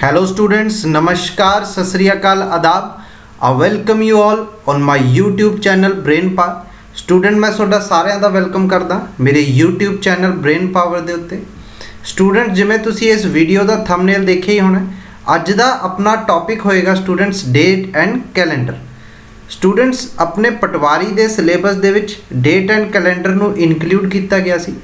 Hello students, नमस्कार, सत श्री अकाल, आदाब। I welcome you all on my YouTube channel Brain Power। Student मैं ਤੁਹਾਡਾ ਸਾਰਿਆਂ ਦਾ ਵੈਲਕਮ ਕਰਦਾ ਮੇਰੇ YouTube ਚੈਨਲ Brain Power ਦੇ ਉੱਤੇ। ਸਟੂਡੈਂਟ ਜਿਵੇਂ ਤੁਸੀਂ ਇਸ ਵੀਡੀਓ ਦਾ ਥੰਬਨੇਲ ਦੇਖਿਆ ਹੀ ਹੋਣਾ, ਅੱਜ ਦਾ ਆਪਣਾ ਟੌਪਿਕ ਹੋਏਗਾ students date and calendar. Students ਆਪਣੇ ਪਟਵਾਰੀ ਦੇ ਸਿਲੇਬਸ ਦੇ ਵਿੱਚ ਡੇਟ ਐਂਡ ਕੈਲੰਡਰ ਨੂੰ ਇਨਕਲੂਡ ਕੀਤਾ ਗਿਆ ਸੀ।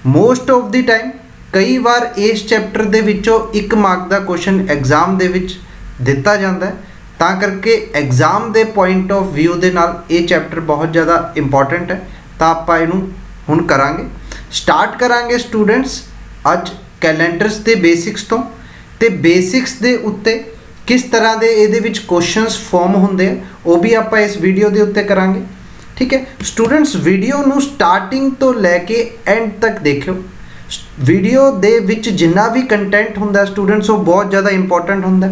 ਮੋਸਟ ਆਫ ਦੀ ਟਾਈਮ ਕਈ ਵਾਰ ਇਸ ਚੈਪਟਰ ਦੇ ਵਿੱਚੋਂ 1 ਮਾਰਕ ਦਾ ਕੁਐਸਚਨ ਐਗਜ਼ਾਮ ਦੇ ਵਿੱਚ ਦਿੱਤਾ ਜਾਂਦਾ ਹੈ, ਤਾਂ ਕਰਕੇ ਐਗਜ਼ਾਮ ਦੇ ਪੁਆਇੰਟ ਆਫ ਵਿਊ ਦੇ ਨਾਲ ਇਹ ਚੈਪਟਰ ਬਹੁਤ ਜ਼ਿਆਦਾ ਇੰਪੋਰਟੈਂਟ ਹੈ। ਤਾਂ ਆਪਾਂ ਇਹਨੂੰ ਹੁਣ ਕਰਾਂਗੇ, ਸਟਾਰਟ ਕਰਾਂਗੇ ਸਟੂਡੈਂਟਸ ਅੱਜ ਕੈਲੰਡਰਸ ਦੇ ਬੇਸਿਕਸ ਤੋਂ, ਤੇ ਬੇਸਿਕਸ ਦੇ ਉੱਤੇ ਕਿਸ ਤਰ੍ਹਾਂ ਦੇ ਇਹਦੇ ਵਿੱਚ ਕੁਐਸਚਨਸ ਫਾਰਮ ਹੁੰਦੇ ਆ ਉਹ ਵੀ ਆਪਾਂ ਇਸ ਵੀਡੀਓ ਦੇ ਉੱਤੇ ਕਰਾਂਗੇ। ਠੀਕ ਹੈ ਸਟੂਡੈਂਟਸ, ਵੀਡੀਓ ਨੂੰ ਸਟਾਰਟਿੰਗ ਤੋਂ ਲੈ ਕੇ ਐਂਡ ਤੱਕ ਦੇਖਿਓ। ਵੀਡੀਓ ਦੇ ਵਿੱਚ ਜਿੰਨਾ ਵੀ ਕੰਟੈਂਟ ਹੁੰਦਾ ਸਟੂਡੈਂਟਸ ਉਹ ਬਹੁਤ ਜ਼ਿਆਦਾ ਇੰਪੋਰਟੈਂਟ ਹੁੰਦਾ।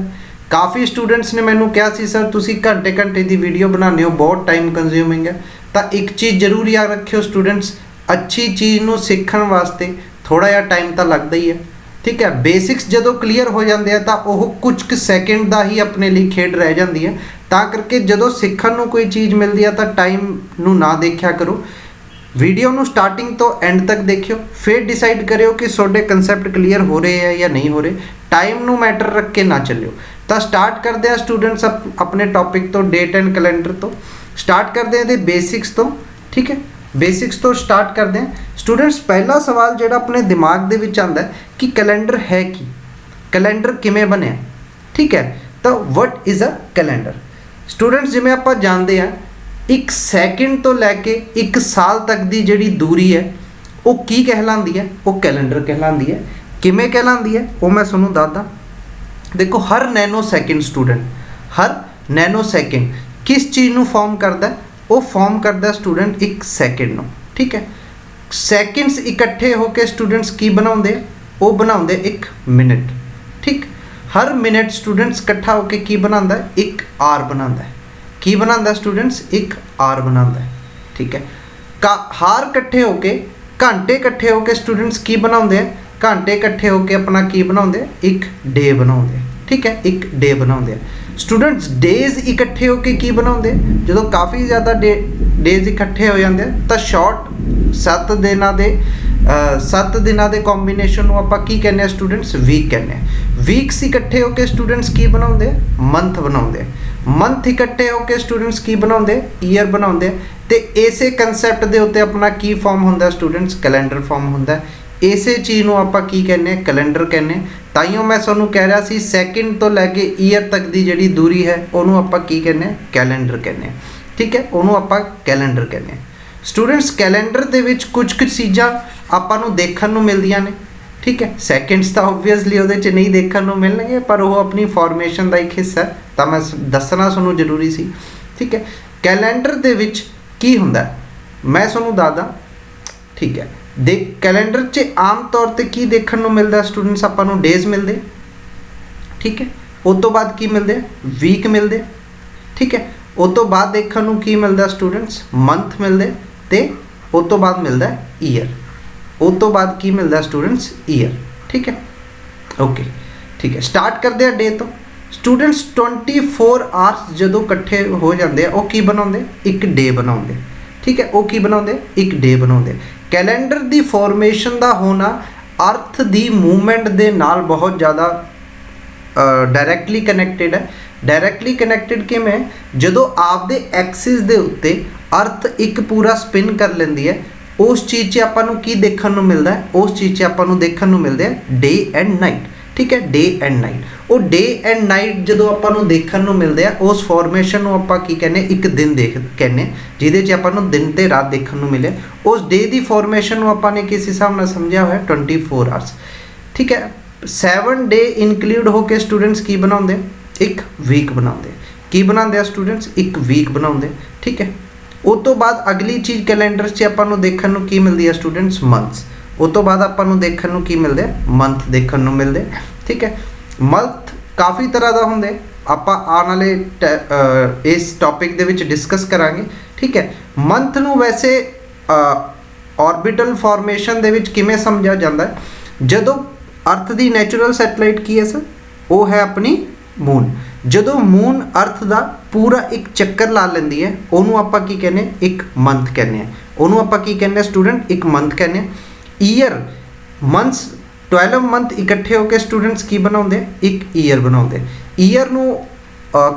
ਕਾਫੀ ਸਟੂਡੈਂਟਸ ਨੇ ਮੈਨੂੰ ਕਿਹਾ ਸੀ ਸਰ ਤੁਸੀਂ ਘੰਟੇ ਦੀ ਵੀਡੀਓ ਬਣਾਉਂਦੇ ਹੋ, ਬਹੁਤ ਟਾਈਮ ਕੰਜ਼ਿਊਮਿੰਗ ਹੈ। ਤਾਂ ਇੱਕ ਚੀਜ਼ ਜ਼ਰੂਰ ਯਾਦ ਰੱਖਿਓ ਸਟੂਡੈਂਟਸ, ਅੱਛੀ ਚੀਜ਼ ਨੂੰ ਸਿੱਖਣ ਵਾਸਤੇ ਥੋੜ੍ਹਾ ਜਿਹਾ ਟਾਈਮ ਤਾਂ ਲੱਗਦਾ ਹੀ ਹੈ। ਠੀਕ ਹੈ, ਬੇਸਿਕਸ ਜਦੋਂ ਕਲੀਅਰ ਹੋ ਜਾਂਦੇ ਆ ਤਾਂ ਉਹ ਕੁਝ ਕੁ ਸੈਕਿੰਡ ਦਾ ਹੀ ਆਪਣੇ ਲਈ ਖੇਡ ਰਹਿ ਜਾਂਦੀ ਹੈ। ਤਾਂ ਕਰਕੇ ਜਦੋਂ ਸਿੱਖਣ ਨੂੰ ਕੋਈ ਚੀਜ਼ ਮਿਲਦੀ ਆ ਤਾਂ ਟਾਈਮ ਨੂੰ ਨਾ ਦੇਖਿਆ ਕਰੋ, ਵੀਡੀਓ ਨੂੰ ਸਟਾਰਟਿੰਗ ਤੋਂ ਐਂਡ ਤੱਕ ਦੇਖਿਓ, ਫਿਰ ਡਿਸਾਈਡ ਕਰਿਓ ਕਿ ਤੁਹਾਡੇ ਕਨਸੈਪਟ ਕਲੀਅਰ ਹੋ ਰਹੇ ਹੈ ਜਾਂ ਨਹੀਂ ਹੋ ਰਹੇ। ਟਾਈਮ ਨੂੰ ਮੈਟਰ ਰੱਖ ਕੇ ਨਾ ਚੱਲਿਓ। ਤਾਂ ਸਟਾਰਟ ਕਰਦੇ ਆ ਸਟੂਡੈਂਟਸ ਆਪਣੇ ਟੌਪਿਕ ਤੋਂ, ਡੇਟ ਐਂਡ ਕੈਲੰਡਰ ਤੋਂ ਸਟਾਰਟ ਕਰਦੇ ਆ ਇਹਦੇ ਬੇਸਿਕਸ ਤੋਂ। ਠੀਕ ਹੈ, ਬੇਸਿਕਸ ਤੋਂ ਸਟਾਰਟ ਕਰਦੇ ਆ ਸਟੂਡੈਂਟਸ। ਪਹਿਲਾ ਸਵਾਲ ਜਿਹੜਾ ਆਪਣੇ ਦਿਮਾਗ ਦੇ ਵਿੱਚ ਆਉਂਦਾ ਕਿ ਕੈਲੰਡਰ ਹੈ ਕੀ, ਕੈਲੰਡਰ ਕਿਵੇਂ ਬਣਿਆ। ਠੀਕ ਹੈ, ਤਾਂ what is a calendar. Students ਜਿਵੇਂ ਆਪਾਂ ਜਾਣਦੇ ਆ 1 ਸੈਕਿੰਡ ਤੋਂ ਲੈ ਕੇ 1 ਸਾਲ ਤੱਕ ਦੀ ਜਿਹੜੀ ਦੂਰੀ ਹੈ ਉਹ ਕੀ ਕਹਿਲਾਉਂਦੀ ਹੈ, ਉਹ ਕੈਲੰਡਰ ਕਹਿਲਾਉਂਦੀ ਹੈ। ਕਿਵੇਂ ਕਹਿਲਾਉਂਦੀ ਹੈ ਉਹ ਮੈਂ ਤੁਹਾਨੂੰ ਦੱਸਦਾ। ਦੇਖੋ ਹਰ ਨੈਨੋ ਸੈਕਿੰਡ ਸਟੂਡੈਂਟ, ਹਰ ਨੈਨੋ ਸੈਕਿੰਡ ਕਿਸ ਚੀਜ਼ ਨੂੰ ਫਾਰਮ ਕਰਦਾ, ਉਹ ਫਾਰਮ ਕਰਦਾ ਸਟੂਡੈਂਟ 1 ਸੈਕਿੰਡ ਨੂੰ। ਠੀਕ ਹੈ, ਸੈਕਿੰਡਸ ਇਕੱਠੇ ਹੋ ਕੇ ਸਟੂਡੈਂਟਸ ਕੀ ਬਣਾਉਂਦੇ, ਉਹ ਬਣਾਉਂਦੇ 1 ਮਿੰਟ। ਠੀਕ, ਹਰ ਮਿੰਟ ਸਟੂਡੈਂਟਸ ਇਕੱਠਾ ਹੋ ਕੇ ਕੀ ਬਣਾਉਂਦਾ, 1 ਆਰ ਬਣਾਉਂਦਾ। ਕੀ ਬਣਾਉਂਦਾ ਸਟੂਡੈਂਟਸ, 1 ਆਰ ਬਣਾਉਂਦਾ। ਠੀਕ ਹੈ, ਹਾਰ ਇਕੱਠੇ ਹੋ ਕੇ, ਘੰਟੇ ਇਕੱਠੇ ਹੋ ਕੇ ਸਟੂਡੈਂਟਸ ਕੀ ਬਣਾਉਂਦੇ ਆ, ਘੰਟੇ ਇਕੱਠੇ ਹੋ ਕੇ ਆਪਣਾ ਕੀ ਬਣਾਉਂਦੇ, 1 ਡੇ ਬਣਾਉਂਦੇ। ਠੀਕ ਹੈ, 1 ਡੇ ਬਣਾਉਂਦੇ ਆ ਸਟੂਡੈਂਟਸ। ਡੇਜ਼ ਇਕੱਠੇ ਹੋ ਕੇ ਕੀ ਬਣਾਉਂਦੇ, ਜਦੋਂ ਕਾਫੀ ਜ਼ਿਆਦਾ ਡੇਜ਼ ਇਕੱਠੇ ਹੋ ਜਾਂਦੇ ਤਾਂ ਸ਼ਾਰਟ 7 ਦਿਨਾਂ ਦੇ ਕੰਬੀਨੇਸ਼ਨ ਨੂੰ ਆਪਾਂ ਕੀ ਕਹਿੰਦੇ ਆ ਸਟੂਡੈਂਟਸ, ਵੀਕ ਕਹਿੰਦੇ ਆ। ਵੀਕਸ ਇਕੱਠੇ ਹੋ ਕੇ ਸਟੂਡੈਂਟਸ ਕੀ ਬਣਾਉਂਦੇ, ਮੰਥ ਬਣਾਉਂਦੇ। ਮੰਥ ਇਕੱਠੇ ਹੋ ਕੇ ਸਟੂਡੈਂਟਸ ਕੀ ਬਣਾਉਂਦੇ, ਈਅਰ ਬਣਾਉਂਦੇ। ਤੇ ਇਸੇ ਕਨਸੈਪਟ ਦੇ ਉੱਤੇ ਆਪਣਾ ਕੀ ਫਾਰਮ ਹੁੰਦਾ ਸਟੂਡੈਂਟਸ, ਕੈਲੰਡਰ ਫਾਰਮ ਹੁੰਦਾ। ਇਸੇ ਚੀਜ਼ ਨੂੰ ਆਪਾਂ ਕੀ ਕਹਿੰਦੇ ਆ, ਕੈਲੰਡਰ ਕਹਿੰਦੇ। ਤਾਈਓ ਮੈਂ ਤੁਹਾਨੂੰ ਕਹਿ ਰਿਹਾ ਸੀ ਸੈਕਿੰਡ ਤੋਂ ਲੈ ਕੇ ਈਅਰ ਤੱਕ ਦੀ ਜਿਹੜੀ ਦੂਰੀ ਹੈ ਉਹਨੂੰ ਆਪਾਂ ਕੀ ਕਹਿੰਦੇ ਆ, ਕੈਲੰਡਰ ਕਹਿੰਦੇ ਆ। ਠੀਕ ਹੈ, ਉਹਨੂੰ ਆਪਾਂ ਕੈਲੰਡਰ ਕਹਿੰਦੇ ਆ। ਸਟੂਡੈਂਟਸ ਕੈਲੰਡਰ ਦੇ ਵਿੱਚ ਕੁਝ ਚੀਜ਼ਾਂ ਆਪਾਂ ਨੂੰ ਦੇਖਣ ਨੂੰ ਮਿਲਦੀਆਂ ਨੇ। ਠੀਕ ਹੈ, ਸੈਕਿੰਡਸ ਤਾਂ ਓਬਵੀਅਸਲੀ ਉਹਦੇ 'ਚ ਨਹੀਂ ਦੇਖਣ ਨੂੰ ਮਿਲਣਗੇ, ਪਰ ਉਹ ਆਪਣੀ ਫਾਰਮੇਸ਼ਨ ਦਾ ਇੱਕ ਹਿੱਸਾ, ਤਾਂ ਮੈਂ ਦੱਸਣਾ ਤੁਹਾਨੂੰ ਜ਼ਰੂਰੀ ਸੀ। ਠੀਕ ਹੈ, ਕੈਲੰਡਰ ਦੇ ਵਿੱਚ ਕੀ ਹੁੰਦਾ ਮੈਂ ਤੁਹਾਨੂੰ ਦੱਸਦਾ। ਠੀਕ ਹੈ, ਕੈਲੰਡਰ 'ਚ ਆਮ ਤੌਰ 'ਤੇ ਕੀ ਦੇਖਣ ਨੂੰ ਮਿਲਦਾ ਸਟੂਡੈਂਟਸ, ਆਪਾਂ ਨੂੰ ਡੇਜ਼ ਮਿਲਦੇ। ਠੀਕ ਹੈ, ਉਸ ਤੋਂ ਬਾਅਦ ਕੀ ਮਿਲਦੇ, ਵੀਕ ਮਿਲਦੇ। ਠੀਕ ਹੈ, ਉਸ ਤੋਂ ਬਾਅਦ ਦੇਖਣ ਨੂੰ ਕੀ ਮਿਲਦਾ ਸਟੂਡੈਂਟਸ, ਮੰਥ ਮਿਲਦੇ। ਤੇ ਉਸ ਤੋਂ ਬਾਅਦ ਮਿਲਦਾ ਈਅਰ। ਉਸ ਤੋਂ ਬਾਅਦ ਕੀ ਮਿਲਦਾ ਸਟੂਡੈਂਟਸ, ਈਅਰ। ਠੀਕ ਹੈ, ਓਕੇ। ਠੀਕ ਹੈ, ਸਟਾਰਟ ਕਰਦੇ ਆ ਡੇ ਤੋਂ। ਸਟੂਡੈਂਟਸ 24 ਆਵਰਸ ਜਦੋਂ ਇਕੱਠੇ ਹੋ ਜਾਂਦੇ ਆ ਉਹ ਕੀ ਬਣਾਉਂਦੇ, 1 ਡੇ ਬਣਾਉਂਦੇ। ਠੀਕ ਹੈ, ਉਹ ਕੀ ਬਣਾਉਂਦੇ, 1 ਡੇ ਬਣਾਉਂਦੇ। ਕੈਲੰਡਰ ਦੀ ਫਾਰਮੇਸ਼ਨ ਦਾ ਹੋਣਾ ਅਰਥ ਦੀ ਮੂਵਮੈਂਟ ਦੇ ਨਾਲ ਬਹੁਤ ਜ਼ਿਆਦਾ ਡਾਇਰੈਕਟਲੀ ਕਨੈਕਟਿਡ ਹੈ। ਡਾਇਰੈਕਟਲੀ ਕਨੈਕਟਿਡ ਕਿਵੇਂ, ਜਦੋਂ ਆਪਦੇ ਐਕਸਿਸ ਦੇ ਉੱਤੇ ਅਰਥ ਇੱਕ ਪੂਰਾ ਸਪਿਨ ਕਰ ਲੈਂਦੀ ਹੈ, ਉਸ ਚੀਜ਼ 'ਚ ਆਪਾਂ ਨੂੰ ਕੀ ਦੇਖਣ ਨੂੰ ਮਿਲਦਾ, ਉਸ ਚੀਜ਼ 'ਚ ਆਪਾਂ ਨੂੰ ਦੇਖਣ ਨੂੰ ਮਿਲਦੇ ਆ ਡੇ ਐਂਡ ਨਾਈਟ। ਠੀਕ ਹੈ, ਡੇ ਐਂਡ ਨਾਈਟ। ਉਹ ਡੇ ਐਂਡ ਨਾਈਟ ਜਦੋਂ ਆਪਾਂ ਨੂੰ ਦੇਖਣ ਨੂੰ ਮਿਲਦੇ ਆ ਉਸ ਫਾਰਮੇਸ਼ਨ ਨੂੰ ਆਪਾਂ ਕੀ ਕਹਿੰਦੇ, 1 ਦਿਨ ਕਹਿੰਦੇ, ਜਿਹਦੇ 'ਚ ਆਪਾਂ ਨੂੰ ਦਿਨ ਤੇ ਰਾਤ ਦੇਖਣ ਨੂੰ ਮਿਲੇ। ਉਸ ਡੇ ਦੀ ਫਾਰਮੇਸ਼ਨ ਨੂੰ ਆਪਾਂ ਨੇ ਕਿਸ ਹਿਸਾਬ ਨਾਲ ਸਮਝਿਆ ਹੋਇਆ, 24 ਆਵਰਸ। ਠੀਕ ਹੈ, 7 ਡੇ ਇਨਕਲੂਡ ਹੋ ਕੇ ਸਟੂਡੈਂਟਸ ਕੀ ਬਣਾਉਂਦੇ, 1 ਵੀਕ ਬਣਾਉਂਦੇ। ਕੀ ਬਣਾਉਂਦੇ ਆ ਸਟੂਡੈਂਟਸ, 1 ਵੀਕ ਬਣਾਉਂਦੇ। ਠੀਕ ਹੈ, ਉਸ ਤੋਂ ਬਾਅਦ ਅਗਲੀ ਚੀਜ਼ ਕੈਲੰਡਰ 'ਚ ਆਪਾਂ ਨੂੰ ਦੇਖਣ ਨੂੰ ਕੀ ਮਿਲਦੀ ਹੈ ਸਟੂਡੈਂਟਸ, ਮੰਥਸ। ਉਸ ਤੋਂ ਬਾਅਦ ਆਪਾਂ ਨੂੰ ਦੇਖਣ ਨੂੰ ਕੀ ਮਿਲਦੇ, ਮੰਥ ਦੇਖਣ ਨੂੰ ਮਿਲਦੇ। ਠੀਕ ਹੈ, ਮੰਥ ਕਾਫੀ ਤਰ੍ਹਾਂ ਦਾ ਹੁੰਦੇ, ਆਪਾਂ ਆਉਣ ਵਾਲੇ ਇਸ ਟੌਪਿਕ ਦੇ ਵਿੱਚ ਡਿਸਕਸ ਕਰਾਂਗੇ। ਠੀਕ ਹੈ, ਮੰਥ ਨੂੰ ਵੈਸੇ ਆਰਬਿਟਲ ਫਾਰਮੇਸ਼ਨ ਦੇ ਵਿੱਚ ਕਿਵੇਂ ਸਮਝਿਆ ਜਾਂਦਾ, ਜਦੋਂ ਅਰਥ ਦੀ ਨੈਚੁਰਲ ਸੈਟੇਲਾਈਟ ਕੀ ਹੈ ਸਰ, वो है अपनी मून। ਜਦੋਂ मून अर्थ ਦਾ पूरा एक चक्कर ला ਲੈਂਦੀ है ਉਹਨੂੰ ਆਪਾਂ ਕੀ ਕਹਿੰਦੇ ਹਾਂ, एक मंथ ਕਹਿੰਦੇ ਹਾਂ। ਉਹਨੂੰ ਆਪਾਂ ਕੀ ਕਹਿੰਦੇ ਹਾਂ स्टूडेंट, एक मंथ ਕਹਿੰਦੇ ਹਾਂ। ईयर मंथ्स 12 मंथ इकट्ठे होकर स्टूडेंट्स की बनाते एक ईयर बनाते। ईयर ਨੂੰ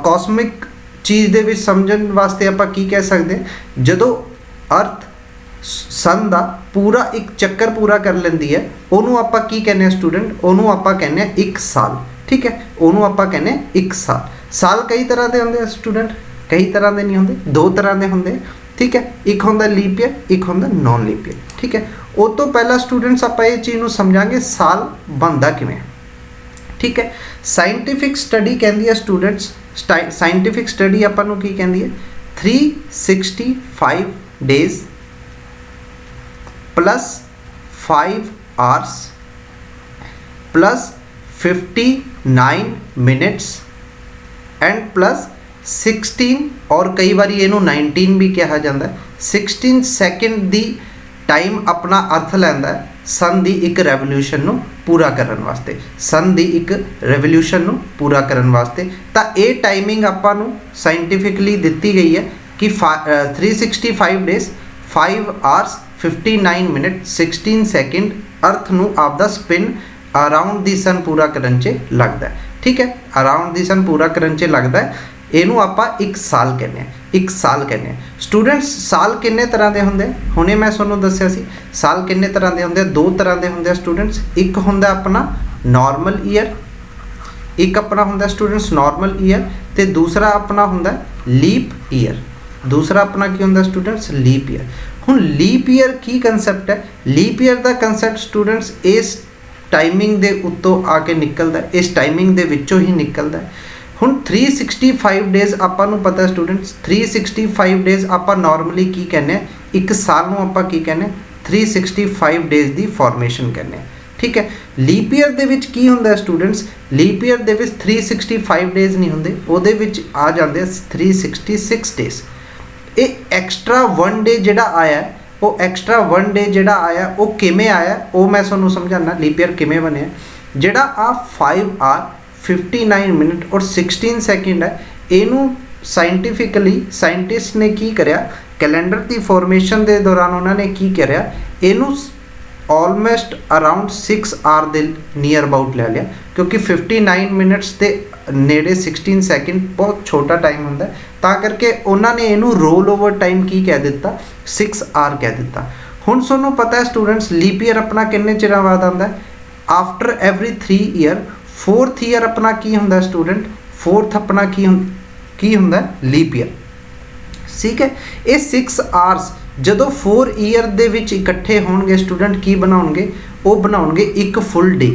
कॉस्मिक चीज़ ਦੇ ਵਿੱਚ ਸਮਝਣ ਵਾਸਤੇ ਆਪਾਂ ਕੀ ਕਹਿ ਸਕਦੇ ਹਾਂ, ਜਦੋਂ अर्थ सन ਦਾ पूरा एक चक्कर पूरा कर ਲੈਂਦੀ है ਉਹਨੂੰ ਆਪਾਂ ਕੀ ਕਹਿੰਦੇ ਹਾਂ स्टूडेंट, ਉਹਨੂੰ ਆਪਾਂ ਕਹਿੰਦੇ ਹਾਂ एक साल। ठीक है, ਉਹਨੂੰ ਆਪਾਂ ਕਹਿੰਦੇ एक साल। साल कई तरह के होंगे स्टूडेंट, कई तरह के नहीं होंगे, दो तरह के होंगे। ठीक है, एक होंगे लीप ईयर, एक होंगे नॉन लीप ईयर। ठीक है, उस तो पहला स्टूडेंट्स आप ये चीज़ समझांगे साल बनता किवें। ठीक है, साइंटिफिक स्टडी कहती है स्टूडेंट्स, साइंटिफिक स्टडी आपां की कहती है 365 days plus 5 hours plus 59 minutes and plus 16 और कई बार इनू 19 भी कहा जाता है, 16 सैकेंड की टाइम अपना अर्थ लैंदा है सन की एक रेवोल्यूशन नू पूरा करने वास्ते, सन की एक रेवोल्यूशन नू पूरा करने वास्ते। तो ये टाइमिंग आपां नू साइंटिफिकली दी गई है कि 365 डेज 5 आवर्स 59 मिनट 16 सैकेंड अर्थ नू आपदा स्पिन अराउंड दी सन पूरा करन च लगता है। ठीक है, अराउंड दी सन पूरा करन च लगता है। इनू आपां एक साल कहने, एक साल कहने। स्टूडेंट्स साल किन्ने तरह के होंगे, हुणे मैं तुहानूं दस्सिया सी साल किन्ने तरह के होंगे, दो तरह के होंगे स्टूडेंट्स। एक होंदा अपना नॉर्मल ईयर, एक अपना होंदा स्टूडेंट्स नॉर्मल ईयर, तो दूसरा अपना होंदा लीप ईयर। दूसरा अपना की होंदा स्टूडेंट्स लीप ईयर। हुण लीप ईयर की कंसैप्ट है, लीप ईयर का कंसैप्ट स्टूडेंट्स इस टाइमिंग दे उत्तों आके निकलता है, इस टाइमिंग दे विचों ही निकलता है। हुण 365 डेज आपां नूं पता स्टूडेंट्स, 365 डेज आपां नॉर्मली की कहने, एक साल नूं आपां की कहने 365 डेज की फॉर्मेशन कहने। ठीक है, लीप ईयर दे विच की हुंदा स्टूडेंट्स, लीप ईयर दे विच 365 डेज नहीं हुंदे, उहदे विच आ जांदे 366 डेज। ये एक्सट्रा 1 डे जिहड़ा आया, वो एक्सट्रा 1 डे जिहड़ा आया वो किवें आया, वो मैं तुहानूं समझाना लीप ईयर किवें बनिया। जिहड़ा आ 5 आवर 59 मिनट और 16 सैकेंड है, इनू साइंटिफिकली साइंटिस्ट ने की करिया, कैलेंडर की फॉर्मेशन के दौरान उन्होंने की करिया, इनू ऑलमोस्ट अराउंड 6 आवर के नियर अबाउट ले लिया, क्योंकि 59 मिनट्स के नेड़े 16 सैकेंड बहुत छोटा टाइम होंदा है, ता करके उन्होंने इनू रोल ओवर टाइम की कह दिता 6 आवर कह दिता। हुण तुहानूं पता है स्टूडेंट्स लीप ईयर अपना किन्ने चिरां बाद आंदा है, after every 3 year. 4th year अपना की हुंदा स्टूडेंट, 4th अपना की हुंदा लीप ईयर। ठीक है, ये 6 आवर्स जदों 4 ईयर दे विच इकट्ठे होणगे स्टूडेंट की बनाउणगे, वो बनाउणगे एक फुल डे।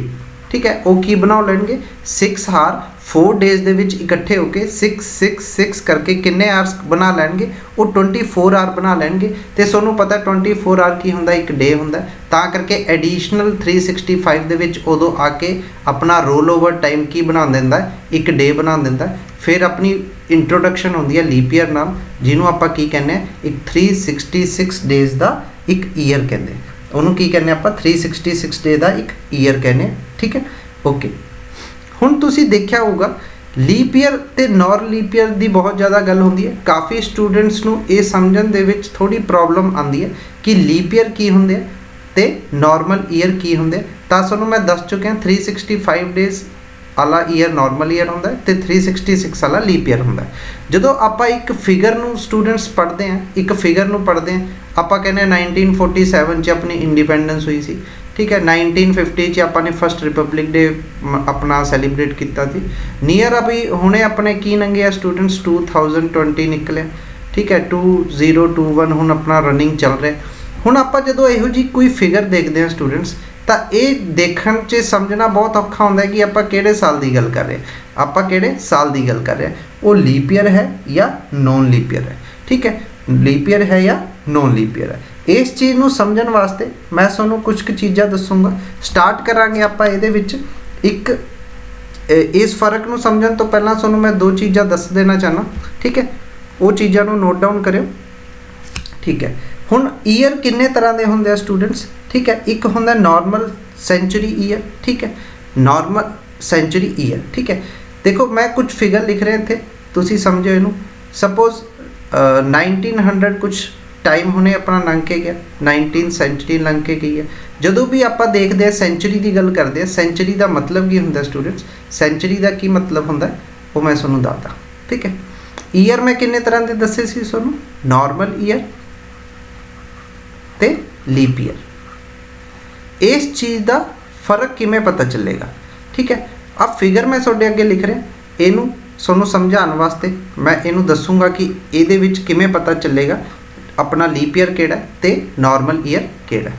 ठीक है, वो की बना लेंगे 6 आवर 4 डेज दे विच इकट्ठे होकर 6 करके किन्ने आवर्स बना लैणगे, वो 24 आवर बना लैणगे। तो तुहानूं पता 24 आवर की हुंदा, एक डे हुंदा, तां करके एडिशनल 365 दे विच उदों आके अपना रोल ओवर टाइम की बना दिंदा, एक डे बना दिंदा। फिर अपनी इंट्रोडक्शन होंदी है लीप ईयर नाल, जिन्हों आपां की कहने एक 366 डेज का एक ईयर कहते हैं, उन्होंने की कहने आप 366 डे का एक ईयर कहने। ठीक है, ओके। हुण तुसी देखिया होगा लीप ईयर ते नॉन लीप ईयर की बहुत ज़्यादा गल होंदी है, काफ़ी स्टूडेंट्स नूं ये समझण दे विच थोड़ी प्रॉब्लम आती है कि लीप ईयर की होंदे ते नॉर्मल ईयर की होंदे। तां तुहानूं मैं दस चुकिया 365 डेज वाला ईयर नॉर्मल ईयर होंदा है, तो 366 वाला लीप ईयर होंदा है। जदों आपां एक फिगर नूं स्टूडेंट्स पढ़ते हैं, एक फिगर नूं पढ़ते हैं, आपां कहने 1947 च अपनी इंडिपेंडेंस हुई सी। ठीक है, 1950 च आपां ने फर्स्ट रिपब्लिक डे अपना सैलीब्रेट किया थी। नियर अभी हुणे अपने की लंघे स्टूडेंट्स 2020 निकले। ठीक है, 2021 हुण अपना रनिंग चल रहा है। हुण आपां जदों इहो जी कोई फिगर देखते हैं स्टूडेंट्स, तो ये देखण च समझना बहुत औखा होंदा है कि आपां किहड़े साल की गल कर रहे हैं, आपां किहड़े साल की गल कर रहे हैं, वो लीप ईयर है या नॉन लीप ईयर है। ठीक है, लीप ईयर है या नॉन लीप ईयर है। इस चीज़ को समझण वास्ते मैं तुहानूं कुछ चीज़ां दसूँगा। स्टार्ट करांगे आपां इहदे विच एक इस फर्क को समझण तो पहलां तुहानूं मैं दो चीज़ां दस देना चाहना। ठीक है, वो चीज़ां नूं नोट डाउन करियो। ठीक है, हुण ईयर किन्ने तरह के होंदे आ स्टूडेंट्स। ठीक है, एक होंदा नॉर्मल सेंचुरी ईयर। ठीक है, नॉर्मल सेंचुरी ईयर। ठीक है, देखो मैं कुछ फिगर लिख रहे थे, तुसी समझो इनू। सपोज 1900 कुछ टाइम हुणे अपना लंघ के गया, 19 सेंचुरी लंघ के गई है। ਜਦੋਂ भी ਆਪਾਂ देखते हैं सेंचुरी की गल करते हैं, सेंचुरी का मतलब की होंगे स्टूडेंट्स, सेंचुरी का की मतलब होंगे वो मैं तुहानूं दसदा। ठीक है, ईयर मैं किन्ने तरह के दसे सी तुहानूं, नॉर्मल ईयर ते लीप ईयर। इस चीज़ का फर्क किमें पता चलेगा? ठीक है, अब फिगर मैं तुहाडे अगे लिख रहा, इनू तुहानूं समझाउण वास्ते मैं इनू दसूँगा कि इहदे विच किमें पता चलेगा अपना लीप ईयर किहड़ा ते नॉर्मल ईयर किहड़ा।